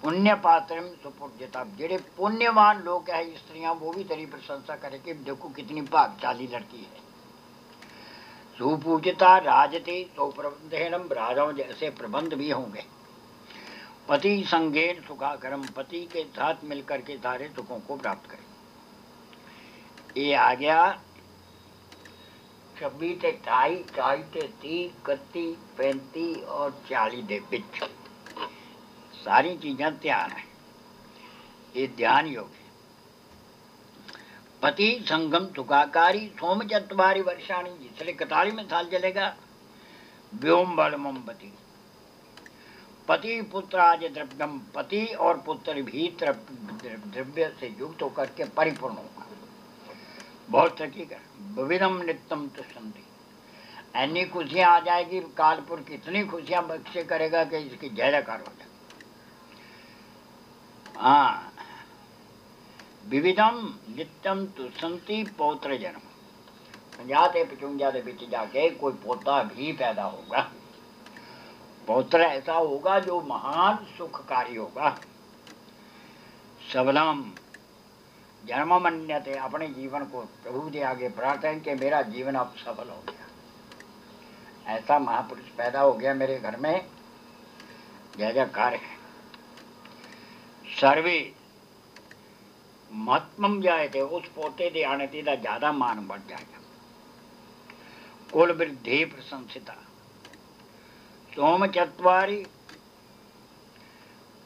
Speaker 1: पुण्य पात्र सुपूज्यता, जेड़े पुण्यवान लोग है स्त्रियां, वो भी तेरी प्रशंसा करेंगे, देखो कितनी भाग्यशाली लड़की है। सुपूज्यता राजते तो प्रबंधनम, राजाओं जैसे प्रबंध भी होंगे। पति संगेन सुखाकरम, पति के साथ मिलकर के सारे सुखों को प्राप्त करें। ये आ गया 26 से 28, 28 से 30, 31, 35 और 40 ਦੇ ਵਿੱਚ। सारी चीज़ां ध्यान है, ये ध्यान योग है। पति संगम सुखाकारी सोम चतवारी वर्षाणी, जिसलिए 41 साल चलेगा। व्योम बल मोमबती, पति पुत्र आज द्रव्यम, पति और पुत्र भी द्रव्य से युक्त होकर के परिपूर्ण होगा, बहुत तरक्की कर। विविधम नित्यम तुष्टि, ऐनी खुशियां आ जाएगी, कालपुर कितनी खुशियां बख्शे करेगा कि इसकी जय जयकार हो जाए। हाँ, विविधम नित्यम तुष्टि पौत्र जन्म, 50 से 55 के बीच जाके कोई पोता भी पैदा होगा। पौत्र ऐसा होगा जो महान सुखकारी होगा। सबलम जन्म मन्यते, अपने जीवन को प्रभु के आगे प्रार्थना कि मेरा जीवन अब सफल हो गया, ऐसा महापुरुष पैदा हो गया मेरे घर में, जय जयकार है। सर्वे महत्वम जाए थे, उस पोते के आने का ज्यादा मान बढ़ जाएगा। कुल वृद्धि प्रशंसिता, सोम चतवारी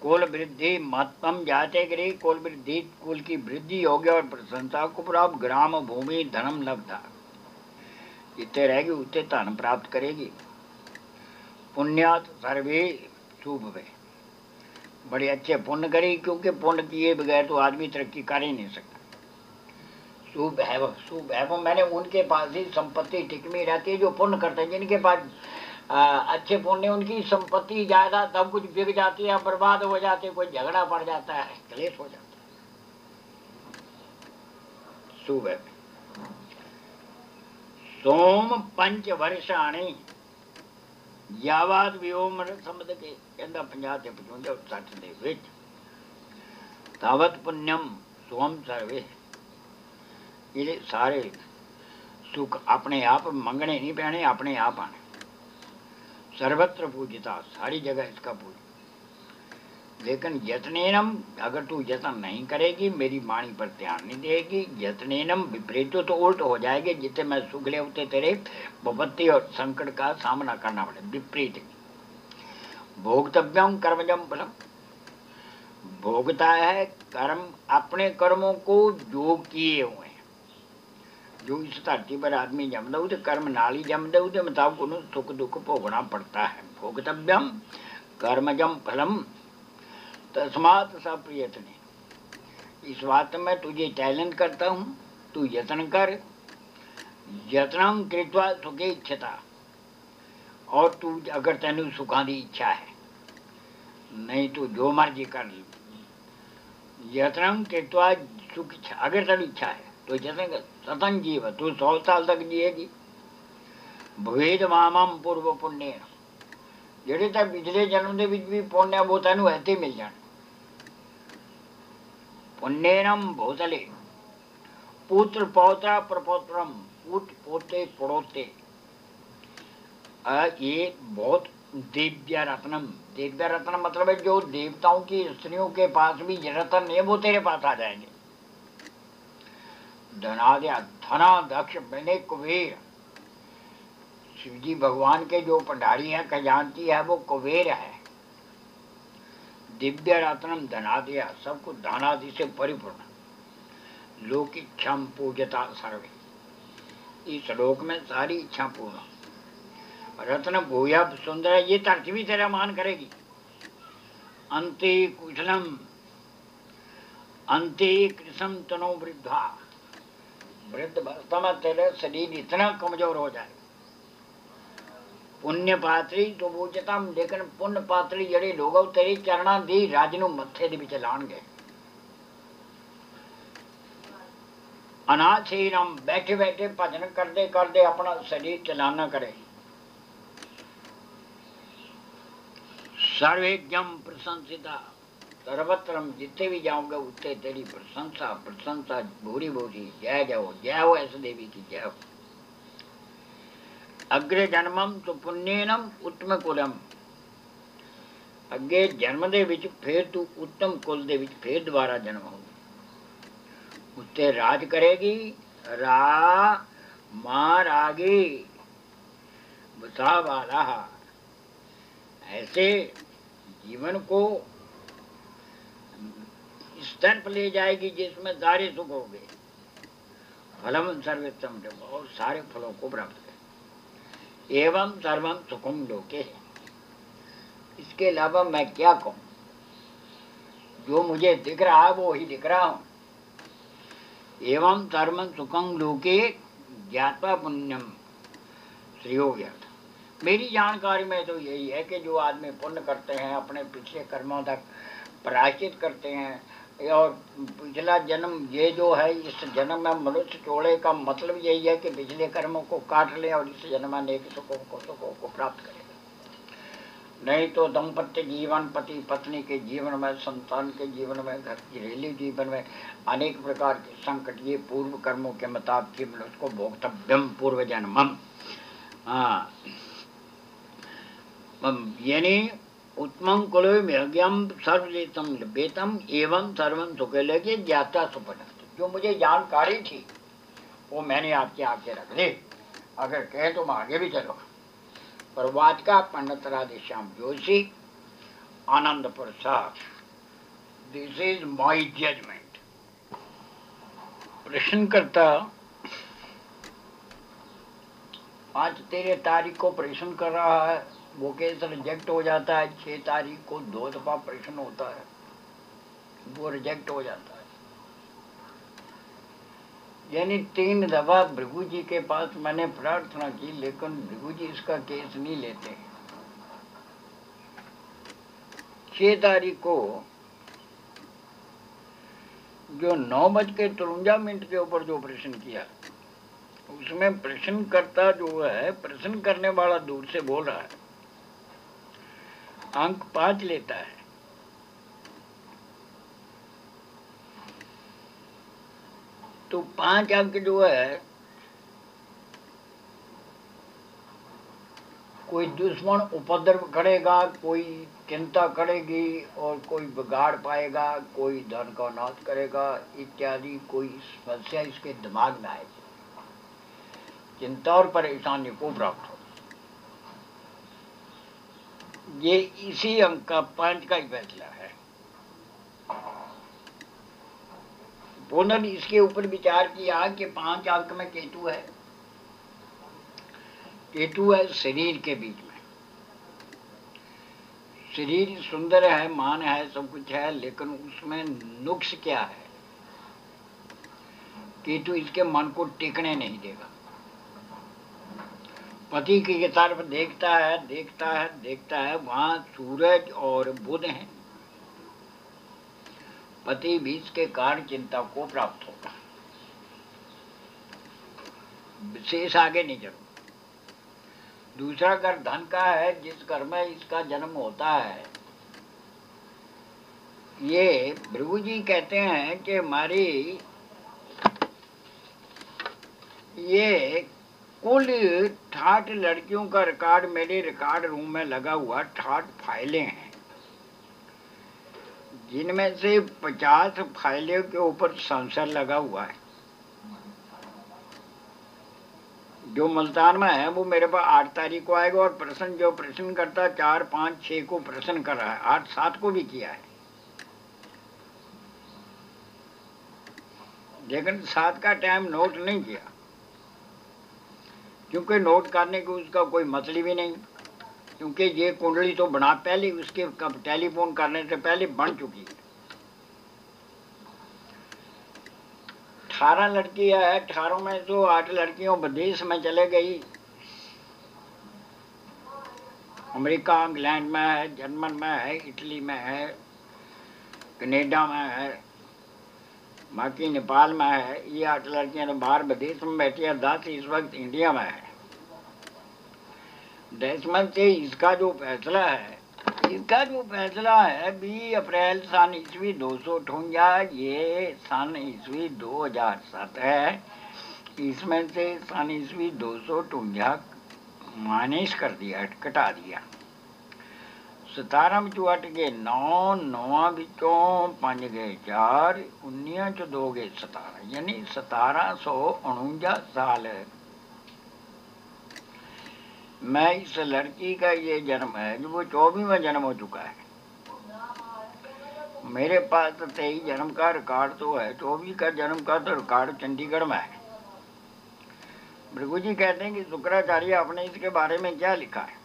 Speaker 1: कुल वृद्धि महत्वम जाते गिरी, कुल वृद्धि कुल की वृद्धि होगी और प्रशंसा को प्राप्त। ग्राम भूमि धनम लब्धा, जितने रहेगी उतने धन प्राप्त करेगी। पुण्यात सर्वे शुभ वे, बड़े अच्छे पुण्य करेगी, क्योंकि पुण्य किए बगैर तो आदमी तरक्की कर ही नहीं सकता। शुभ है वो, मैंने उनके पास ही संपत्ति टिकमी रहती है जो पुण्य करते हैं। जिनके पास अच्छे पुण्य, उनकी संपत्ति ज्यादा सब कुछ बिक जाती है, बर्बाद हो जाती है, कोई झगड़ा पड़ जाता है, क्लेश हो जाता है। शुभ है। सोम पंच वर्षाणी यावाद व्योम समझ के कहता 50 से 55 60 ਦੇ ਵਿੱਚ तावत पुण्यम सोम सर्वे, ये सारे सुख अपने आप मंगने नहीं पैने, अपने आप आने। सर्वत्र पूजिता, सारी जगह इसका पूज। लेकिन यत्नेनम, अगर तू यत्न नहीं करेगी, मेरी वाणी पर ध्यान नहीं देगी, यत्नेनम विपरीत तो उल्ट हो जाएगी। जितने मैं सुख ले उतने तेरे विपत्ति और संकट का सामना करना पड़े, विपरीत। भोगतव्यम कर्मजम फलम, भोगता है कर्म, अपने कर्मों को जो किए हुए हैं। जो इस धरती पर आदमी जमदा तो कर्म नाल ही जमदा, उसके मुताबिक उन्हें सुख दुख भोगना पड़ता है। भोगतव्यम कर्मजम फलम तस्मात् सप्रयत्ने, इस बात में तुझे चैलेंज करता हूँ, तू यत्न कर। यत्नम कृत्वा सुखे इच्छता, और तू अगर तेन सुखा की इच्छा है, नहीं तो जो मर्जी कर, यतनम त्यक्त्वा सुख इच्छा, अगर तेरी इच्छा है तो जतन सतन जीव, तू 100 साल तक जिएगी। भेद मामम पूर्व पुण्य, ਜਿਹੜੇ ਤਾਂ ਪਿਛਲੇ ਜਨਮ ਦੇ ਵਿੱਚ ਵੀ ਪੁੰਨ ਹੈ ਉਹ ਤੈਨੂੰ ਇੱਥੇ ਮਿਲ ਜਾਣ। पुण्यनम भूतले पुत्र पौत्रा प्रपौत्रम, पुत्र पोते पड़ोते, ये बहुत दिव्य रत्नम। दिव्य रत्न मतलब है जो देवताओं की स्त्रियों के पास भी रत्न है वो तेरे पास आ जाएंगे। धनाद्या, धना दक्ष बने कुबेर, शिवजी भगवान के जो भंडारी है, खजांची है, वो कुबेर है। दिव्य रत्नम धनाद्या, सब कुछ धनादि से परिपूर्ण। लोक इच्छा पूजता सर्वे, इस श्लोक में सारी इच्छा पूर्ण। रत्न भूया सुंदर, ये धरती भी तेरा मान करेगी। अंते कुशलम अंते कृष्ण तनो वृद्धा, वृद्ध अवस्था में तेरा शरीर इतना कमजोर हो जाए। पुण्य पात्री तो पूजतम, लेकिन पुण्य पात्री जड़े लोग तेरे चरणा दी राज नूं मत्थे दे विच लाणगे। अनाथहीनम, बैठे बैठे भजन करते करते अपना शरीर चलाना करे। सर्वेज्ञम प्रशंसिता, सर्वत्रम जितने भी जाओगे उत्ते तेरी प्रशंसा प्रशंसा भूरी भूरी। जय जय हो ऐसे देवी की जय हो। अग्रे जन्मम तो पुण्यनम उत्तम कुलम, अगे जन्म दे विच फिर तू उत्तम कुल दे विच फिर दोबारा जन्म हो, उत्ते राज करेगी। रा मां रागी बसा वाला, ऐसे जीवन को इस तरफ ले जाएगी जिसमें सारे सुख हो गए। फलम सर्वोत्तम, और सारे फलों को प्राप्त कर। एवं सर्वम सुखम लोके, इसके अलावा मैं क्या कहूँ, जो मुझे दिख रहा है वो ही दिख रहा हूँ। एवं सर्वम सुखम लोके ज्ञात्वा पुण्यम श्रेयो ज्ञात, मेरी जानकारी में तो यही है कि जो आदमी पुण्य करते हैं, अपने पिछले कर्मों तक प्रायश्चित करते हैं, और पिछला जन्म ये जो है, इस जन्म में मनुष्य चोड़े का मतलब यही है कि पिछले कर्मों को काट लें और इस जन्म में नेक सुखों को प्राप्त करें। नहीं तो दाम्पत्य जीवन, पति पत्नी के जीवन में, संतान के जीवन में, घर घरेलू जीवन में अनेक प्रकार के संकट ये पूर्व कर्मों के मुताबिक मनुष्य को भोक्तव्यम पूर्व जन्मम, यानी उत्तम कुलो यज्ञम सर्वलेतम लभ्यतम एवं सर्वम सुखे लगे ज्ञाता सुपनस्त। जो मुझे जानकारी थी वो मैंने आपके आगे रख दी, अगर कहे तो मैं आगे भी चलो। प्रवाचका पंडित राधेश्याम जोशी, आनंद प्रसाद, दिस इज माई जजमेंट। प्रश्न करता, आज 13 तारीख को प्रश्न कर रहा है, वो केस रिजेक्ट हो जाता है। 6 तारीख को 2 दफा प्रश्न होता है, वो रिजेक्ट हो जाता है। यानी 3 दफा भृगु जी के पास मैंने प्रार्थना की, लेकिन भृगु जी इसका केस नहीं लेते। 6 तारीख को जो 9:53 के ऊपर जो प्रश्न किया, उसमें प्रश्नकर्ता जो है, प्रश्न करने वाला दूर से बोल रहा है, अंक 5 लेता है। तो 5 अंक जो है, कोई दुश्मन उपद्रव करेगा, कोई चिंता करेगी और कोई बिगाड़ पाएगा, कोई धन का नाश करेगा इत्यादि कोई समस्या इसके दिमाग में आएगी, चिंता और परेशानी को प्राप्त हो। ये इसी अंक का 5 का ही फैसला है। पुनः इसके ऊपर विचार किया कि 5 अंक में केतु है, केतु है शरीर के बीच में। शरीर सुंदर है, मान है, सब कुछ है, लेकिन उसमें नुक्स क्या है, केतु इसके मन को टिकने नहीं देगा। पति की तरफ देखता है देखता है देखता है, वहां सूरज और बुध हैं, पति भी इसके कारण चिंता को प्राप्त होगा। विशेष आगे नहीं चलो। दूसरा घर धन का है, जिस घर में इसका जन्म होता है। ये भृगु जी कहते हैं कि हमारी ये कुल 60 लड़कियों का रिकॉर्ड मेरे रिकॉर्ड रूम में लगा हुआ 60 फाइलें हैं, जिनमें से 50 फाइलों के ऊपर सेंसर लगा हुआ है। जो मुल्तान में है वो मेरे पास 8 तारीख को आएगा, और प्रश्न जो प्रश्न करता 4, 5, 6 को प्रश्न कर रहा है, 8, 7 को भी किया है, लेकिन 7 का टाइम नोट नहीं किया, क्योंकि नोट करने को उसका कोई मतलब ही नहीं, क्योंकि ये कुंडली तो बना पहले उसके टेलीफोन करने से पहले बन चुकी है। 18 लड़कियां है, 18 में तो 8 लड़कियों विदेश में चले गई। अमेरिका, इंग्लैंड में है, जर्मन में है, इटली में है, कनाडा में है, बाकी नेपाल में है। ये 8 लड़कियां तो बाहर विदेश में बैठी है। 10 इस वक्त इंडिया में है। 10 में से इसका जो फैसला है, 20 अप्रैल सन ईस्वी 258, ये सन ईस्वी 2007 है। इसमें से सन ईस्वी 258 माइनस कर दिया, घटा दिया। 17 ਵਿੱਚੋਂ हट गए 9, 9 ਵਿੱਚੋਂ 5 गए 4, 19 ਚ 2 गए 17, यानी 1749 साल है। मैं इस लड़की का ये जन्म है जो वो 24वां जन्म हो चुका है। मेरे पास 23 जन्म का रिकॉर्ड तो है, 24 का जन्म का तो रिकॉर्ड चंडीगढ़ में है। भृगु जी कहते हैं कि शुक्राचार्य आपने इसके बारे में क्या लिखा है।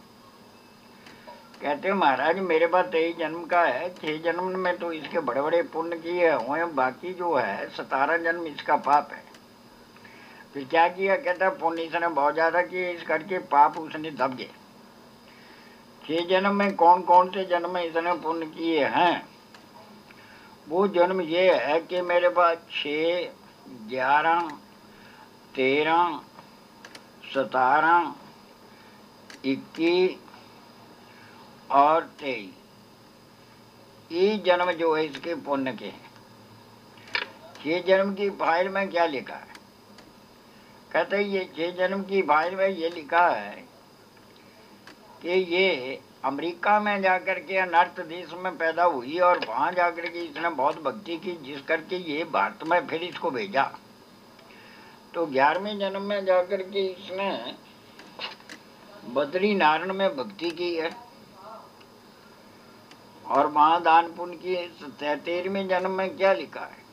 Speaker 1: कहते हैं महाराज मेरे पास 23 जन्म का है, 6 जन्म में तो इसके बड़े बड़े पुण्य किए हुए हैं, बाकी जो है 17 जन्म इसका पाप है। फिर क्या किया, कहता पुण्य इसने बहुत ज्यादा किए, इस करके पाप उसने दब गए। 6 जन्म में कौन कौन से जन्म में इसने पुण्य किए हैं। वो जन्म ये है कि मेरे पास 6, 11, 13, 17, 21 और 23, ये जन्म जो है इसके पुण्य के हैं। 6 जन्म की फाइल में क्या लिखा है, कहते ये 6 जन्म की फाइल में ये लिखा है कि ये अमेरिका में जाकर के अनर्थ देश में पैदा हुई, और वहां जाकर के इसने बहुत भक्ति की, जिस करके ये भारत में फिर इसको भेजा। तो 11वें जन्म में जाकर के इसने बद्री नारायण में भक्ति की है, और वहां दान पुण्य की। 13वें जन्म में क्या लिखा है,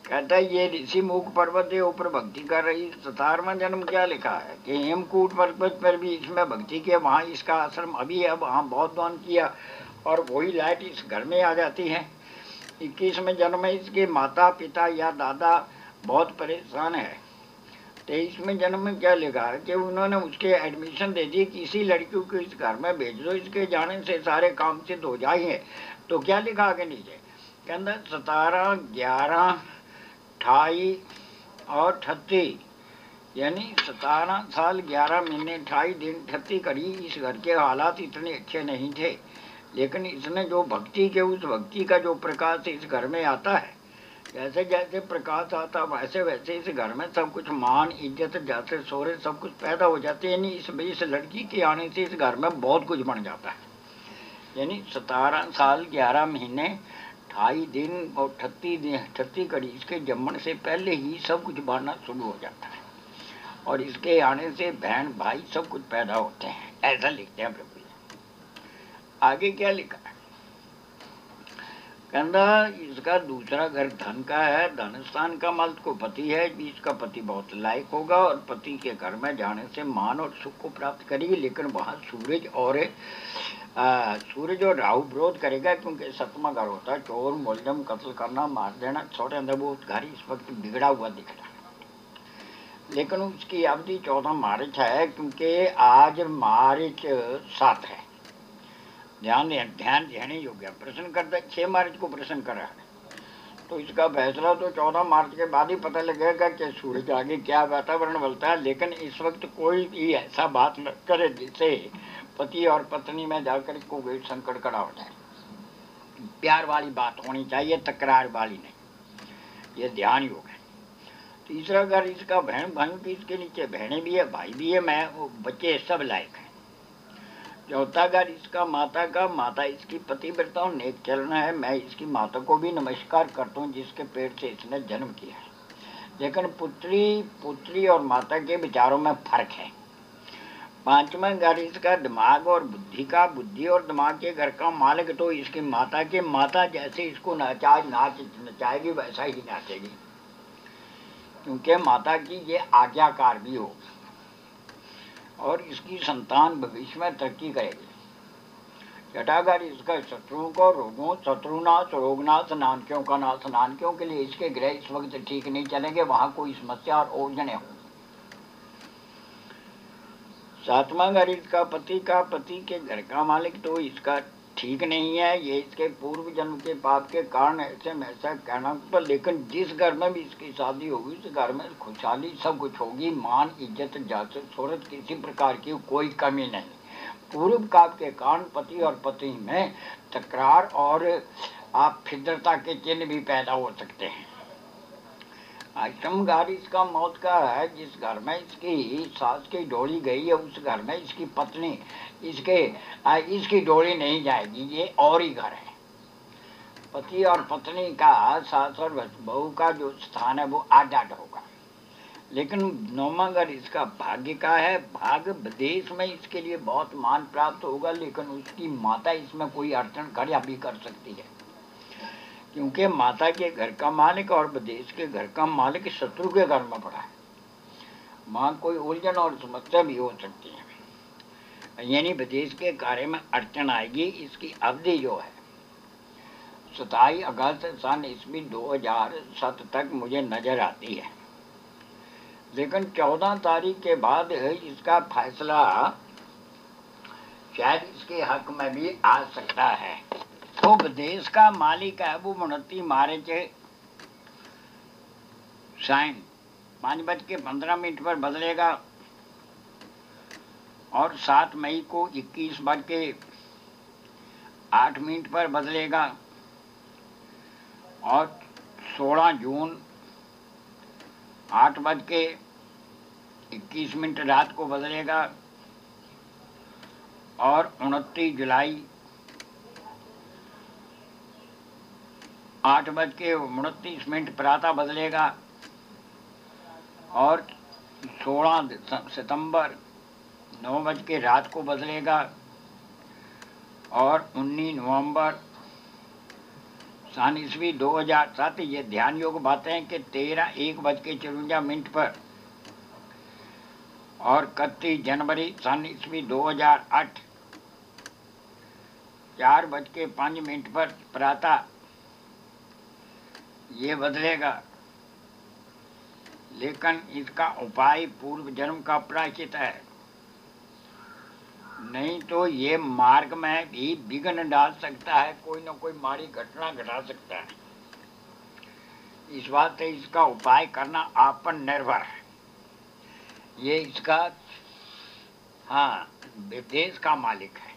Speaker 1: कहता है ये ऋषि मुख पर्वत के ऊपर भक्ति कर रही। 17वां जन्म क्या लिखा है कि हेमकूट पर्वत पर भी इसमें भक्ति की, वहाँ इसका आश्रम अभी है, वहाँ बहुत दान किया, और वही लाइट इस घर में आ जाती है। 21वें जन्म में इसके माता पिता या दादा बहुत परेशान है। 23वें जन्म में क्या लिखा है कि उन्होंने उसके एडमिशन दे दी, किसी लड़की को इस घर में भेज दो, इसके जाने से सारे काम सिद्ध हो जाएंगे। तो क्या लिखा आगे नीचे, कहता 17, 11, 28 और 38, यानी 17 साल 11 महीने 28 दिन 38 कड़ी। इस घर के हालात इतने अच्छे नहीं थे, लेकिन इसने जो भक्ति के, उस भक्ति का जो प्रकाश इस घर में आता है, जैसे जैसे प्रकाश आता वैसे वैसे इस घर में सब कुछ मान इज्जत जाते सोरे सब कुछ पैदा हो जाते हैं। यानी इस लड़की के आने से इस घर में बहुत कुछ बन जाता है। यानी 17 साल 11 महीने 28 दिन और 38 कड़ी इसके जन्मन से पहले ही सब कुछ बनना शुरू हो जाता है, और इसके आने से बहन भाई सब कुछ पैदा होते हैं। ऐसा लिखते हैं प्रभु जी। आगे क्या लिखा है, कहता इसका दूसरा घर धन का है, धन स्थान का मालिक को पति है, इसका पति बहुत लायक होगा, और पति के घर में जाने से मान और सुख को प्राप्त करेगी। लेकिन वहाँ सूरज और राहु विरोध करेगा, क्योंकि 7वां घर होता है चोर मुलजम कत्ल करना मार देना। छोटे अंदर वो घर इस वक्त बिगड़ा हुआ दिख रहा है, लेकिन उसकी अवधि 14 मार्च है, क्योंकि आज मार्च 7 है। ध्यान देने योग्य प्रश्न करता है 6 मार्च को प्रश्न कर रहा है, तो इसका फैसला तो 14 मार्च के बाद ही पता लगेगा कि सूरज आगे क्या वातावरण बोलता है। लेकिन इस वक्त कोई भी ऐसा बात न करे जिससे पति और पत्नी में जाकर कोई संकट खड़ा हो जाए। प्यार वाली बात होनी चाहिए, तकरार वाली नहीं। ये ध्यान योग है। तीसरा घर इसका बहन भाइयों की, इसके नीचे बहनें भी है, भाई भी है, मैं बच्चे सब लायक है। चौथा घर इसका माता का, माता इसकी पतिव्रता और नेक चलना है। मैं इसकी माता को भी नमस्कार करता हूँ जिसके पेट से इसने जन्म किया है। लेकिन पुत्री और माता के विचारों में फर्क है। पांचवा घर इसका दिमाग और बुद्धि का, बुद्धि और दिमाग के घर का मालिक तो इसकी माता के, माता जैसे इसको नचाएगी वैसा ही नाचेगी, क्योंकि माता की ये आज्ञाकार भी होगी और इसकी संतान भविष्य में तरक्की करेगी। छठा घर इसका शत्रुओं को, रोगों, शत्रुनाश, रोगनाश, नानकियों का नाश। नानकियों के लिए इसके ग्रह इस वक्त ठीक नहीं चलेंगे, वहां कोई समस्या और ओझने होंगी। सातवां घर इसका पति का, पति के घर का मालिक तो इसका ठीक नहीं है। ये इसके पूर्व जन्म के पाप के कारण ऐसे में ऐसा कहना पर, लेकिन जिस घर में भी इसकी शादी होगी उस घर में खुशहाली सब कुछ होगी। मान, इज्जत, जात, शोहरत, किसी प्रकार की कोई कमी नहीं। पूर्व काप के कारण पति और पत्नी में तकरार और आप फिद्रता के चिन्ह भी पैदा हो सकते हैं। अष्टम घर इसका मौत का है। जिस घर में इसकी सास की डोली गई है उस घर में इसकी पत्नी इसकी डोली नहीं जाएगी। ये और ही घर है। पति और पत्नी का, सास और बहू का जो स्थान है वो आड आड होगा। लेकिन नौवां घर इसका भाग्य का है। भाग्य विदेश में इसके लिए बहुत मान प्राप्त होगा, लेकिन उसकी माता इसमें कोई अड़चन खड़ा भी कर सकती है, क्योंकि माता के घर का मालिक और विदेश के घर का मालिक शत्रु के घर में पड़ा है। वहां कोई उलझन और समस्या भी हो सकती है, यानी विदेश के कार्य में अड़चन आएगी। इसकी अवधि जो है 27 अगस्त सन ईस्वी 2007 तक मुझे नजर आती है। लेकिन 14 तारीख के बाद इसका फैसला शायद इसके हक में भी आ सकता है। तो विदेश का मालिक है वो 29 मार्च साइन 5:15 पर बदलेगा और 7 मई को 21:08 पर बदलेगा और 16 जून 8:21 रात को बदलेगा और 29 जुलाई 8:29 प्रातः बदलेगा और 16 सितंबर 9 बजे रात को बदलेगा और 19 नवंबर सन ईस्वी 2007। ये ध्यान योग बातें हैं कि 13:01 पर और 31 जनवरी सन ईस्वी 2008 4:05 पर प्रातः ये बदलेगा। लेकिन इसका उपाय पूर्व जन्म का प्रायश्चित है, नहीं तो ये मार्ग में भी विघ्न डाल सकता है, कोई न कोई माड़ी घटना घटा सकता है। इस बात से इसका उपाय करना आप पर निर्भर है। ये इसका विदेश का मालिक है।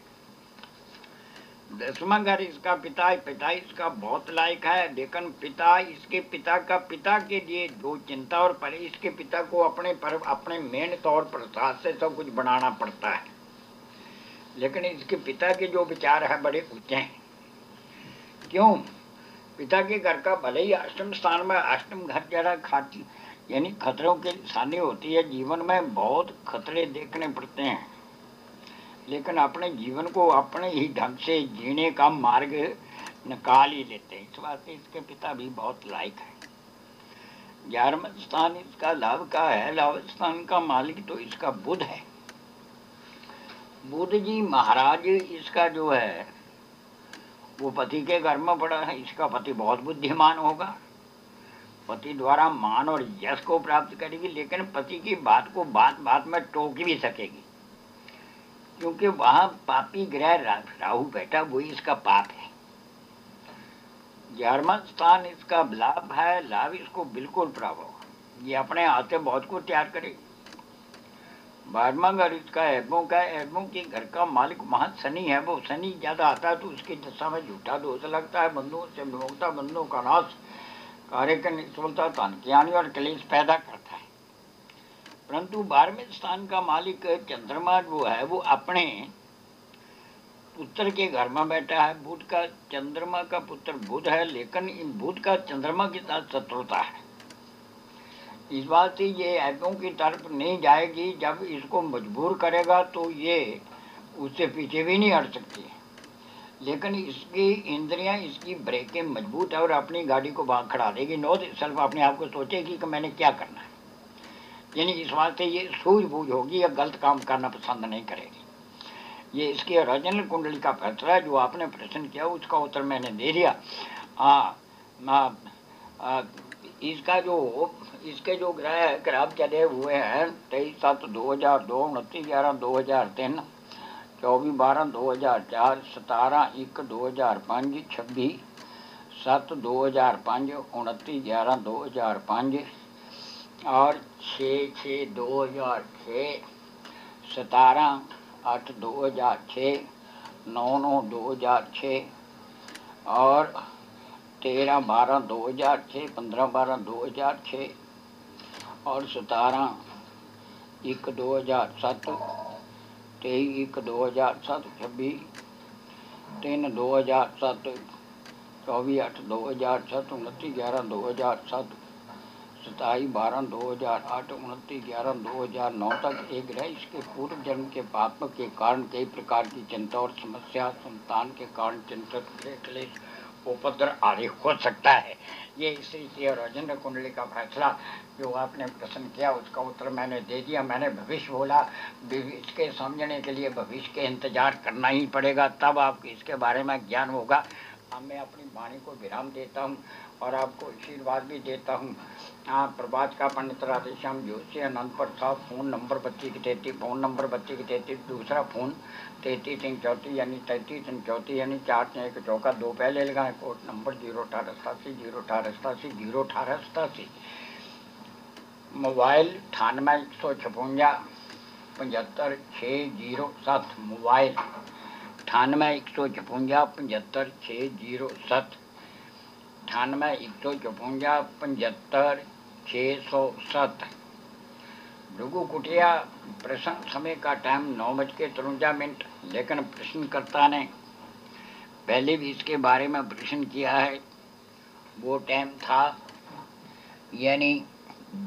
Speaker 1: 10वां घर इसका पिता इसका बहुत लायक है, लेकिन इसके पिता के लिए जो चिंता और परे, इसके पिता को अपने मेन तौर पर साथ से सब कुछ बनाना पड़ता है। लेकिन इसके पिता के जो विचार है बड़े ऊंचे हैं। क्यों? पिता के घर का भले ही अष्टम स्थान में, अष्टम घर जरा यानी खतरों की निशानी होती है। जीवन में बहुत खतरे देखने पड़ते हैं, लेकिन अपने जीवन को अपने ही ढंग से जीने का मार्ग निकाल ही लेते हैं। इस बात से इसके पिता भी बहुत लायक है। 11वां स्थान इसका लाभ का है। लाभ स्थान का मालिक तो इसका बुध है। बुध जी महाराज इसका जो है वो पति के घर में पड़ा है। इसका पति बहुत बुद्धिमान होगा, पति द्वारा मान और यश को प्राप्त करेगी, लेकिन पति की बात को बात बात में टोक भी सकेगी। क्योंकि वहां पापी ग्रह राहु बैठा, वही इसका पाप है। 11वां स्थान इसका लाभ है, लाभ इसको बिल्कुल प्राप्त होगा, ये अपने हाथ से बहुत कुछ तैयार करेगी। 12वां घर इसका ऐबों का, ऐबों के घर का मालिक वहां शनि है, वो शनि ज्यादा आता है तो उसकी दशा में झूठा दोष लगता है, बंधुओं से विमुखता, बंधुओं का नाश, कार्य की निष्फलता, धन की हानि और क्लेश पैदा करता है। परंतु 12वें स्थान का मालिक चंद्रमा जो है वो अपने पुत्र के घर में बैठा है। बुध का, चंद्रमा का पुत्र बुध है, लेकिन इन बुध का चंद्रमा के साथ शत्रुता है। इस बात से ये ऐबों की तरफ नहीं जाएगी। जब इसको मजबूर करेगा तो ये उससे पीछे भी नहीं हट सकती, लेकिन इसकी इंद्रियां, इसकी ब्रेकें मजबूत है और अपनी गाड़ी को वहां खड़ा देगी। नो सिर्फ अपने आप को सोचेगी कि मैंने क्या करना है, यानी इस बात से ये सूझबूझ होगी या गलत काम करना पसंद नहीं करेगी। ये इसके ओरिजिनल कुंडली का फैसला है। जो आपने प्रश्न किया उसका उत्तर मैंने दे दिया। इसका जो, इसके जो ग्रह खराब चले हुए हैं 23/7/2002, 29/11/2003, 24/12/2004, 17/1/2005, 26/7/2005, 29/11/2005 और 6/6/2006, 17/8/2006, 9/9/2006 और 13/12/2006, 15/12/2006 और 17/1/2007, 23/1/2007, 26/3/2007, 24/8/2007, 29/11/2007, 27/12/2008, 29/11/2009 तक एक ग्रह इसके पूर्व जन्म के पाप के कारण कई प्रकार की चिंता और समस्या, संतान के कारण चिंतित, क्लेश, उपद्रव आदि हो सकता है। ये इसी ओरिजिनल कुंडली का फैसला जो आपने प्रश्न किया उसका उत्तर मैंने दे दिया। मैंने भविष्य बोला, इसके समझने के लिए भविष्य के इंतजार करना ही पड़ेगा, तब आपको इसके बारे में ज्ञान होगा। अब मैं अपनी वाणी को विराम देता हूँ और आपको आशीर्वाद भी देता हूँ। प्रभात का पंडित राधेश्याम जोशी, अनंतपुर साहब, फ़ोन नंबर 32 फ़ोन नंबर 32 दूसरा फ़ोन 33 यानी 33 यानी 4 2 पहले लगाएं। Code number 01888 mobile 98 156 75 607, mobile 98 156 75 607। Bhrigu कुटिया प्रश्न समय का टाइम 9:53, लेकिन प्रश्नकर्ता ने पहले भी इसके बारे में प्रश्न किया है। वो टाइम था यानी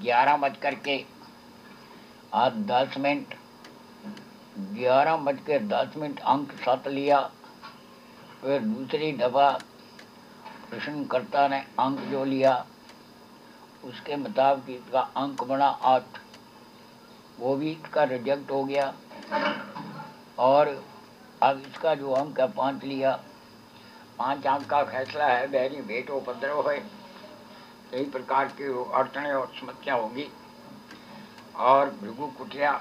Speaker 1: 11:10 11:10 अंक 7 लिया। फिर दूसरी दफा प्रश्नकर्ता ने अंक जो लिया उसके मुताबिक इसका अंक बना 8, वो भी इसका रिजेक्ट हो गया। और अब इसका जो अंक है 5 लिया। 5 अंक का फैसला है बहरी भेंट उपद्रव है, कई प्रकार की अड़चने और समस्या होगी। और भृगु कुटिया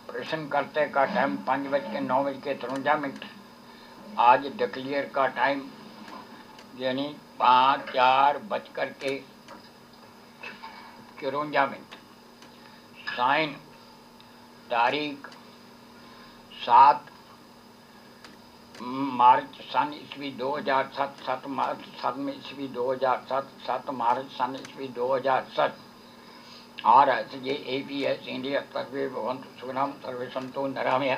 Speaker 1: प्रश्न करते का टाइम 5:09 आज डिक्लेयर का टाइम यानी 5:04 साइन तारीख 7 मार्च सन ईस्वी 2007, 7 मार्च सन ईस्वी 2007, 7 मार्च सन ईस्वी 2007। ये APS इंडिया सर्वे भवन्तु सुखिनः सर्वे सन्तु निरामया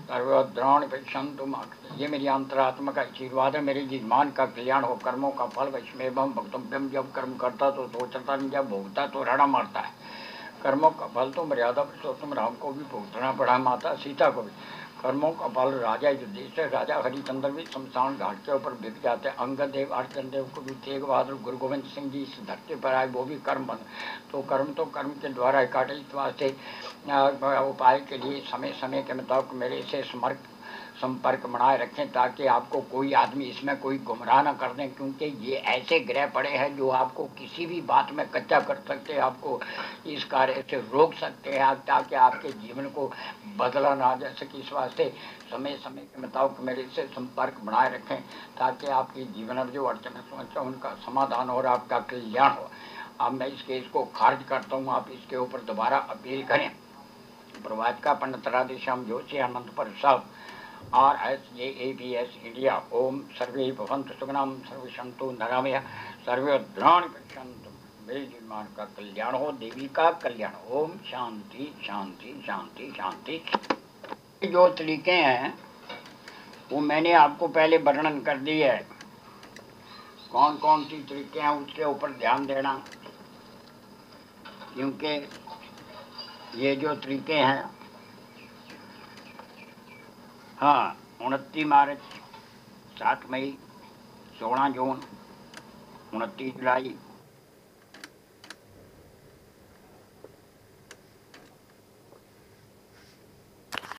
Speaker 1: सर्वद्राणि पश्यन्तु मा। ये मेरी अंतरात्मा का आशीर्वाद है। मेरे यजमान का कल्याण हो, कर्मों का फल वैष्णवम भक्तव्यम। जब कर्म करता तो सोचता नहीं, जब भोगता तो रणा मारता है। कर्मों का फल तो मर्यादा पुरुषोत्तम राम को भी भुगतना पड़ा, माता सीता को भी। कर्मों का फल राजा युधिष्ठिर, राजा हरिचंद्र भी शमशान घाट के ऊपर बिक जाते हैं। अंगद देव, अर्जन देव को भी, तेग बहादुर, गुरु गोविंद सिंह जी इस धरती पर आए, वो भी कर्म बन। तो कर्म के द्वारा काटे। इस वास्ते उपाय के लिए समय समय के मुताबिक मेरे से संपर्क बनाए रखें ताकि आपको कोई आदमी इसमें कोई गुमराह ना कर दें, क्योंकि ये ऐसे ग्रह पड़े हैं जो आपको किसी भी बात में कच्चा कर सकते हैं, आपको इस कार्य से रोक सकते हैं ताकि आपके जीवन को बदला ना जा सके। इस वास्ते समय समय के मुताबिक मेरे से संपर्क बनाए रखें ताकि आपके जीवन में जो अड़चन समस्या उनका समाधान और आपका कल्याण हो। अब मैं इस केस को खारिज करता हूँ, आप इसके ऊपर दोबारा अपील करें। प्रभात का पंडित राधेश्याम जोशी अनंतपुर साहब RSJABS इंडिया। ओम सर्वे भवन्तु सुखिनः सर्वे सन्तु निरामया सर्वे भद्राणि पश्यन्तु मेरे जीवन का कल्याण हो, देवी का कल्याण। ओम शांति शांति शांति शांति। जो तरीके हैं वो मैंने आपको पहले वर्णन कर दी है, कौन कौन सी तरीके हैं उसके ऊपर ध्यान देना, क्योंकि ये जो तरीके हैं, हाँ 29 मार्च, 7 मई, 16 जून, 29 जुलाई,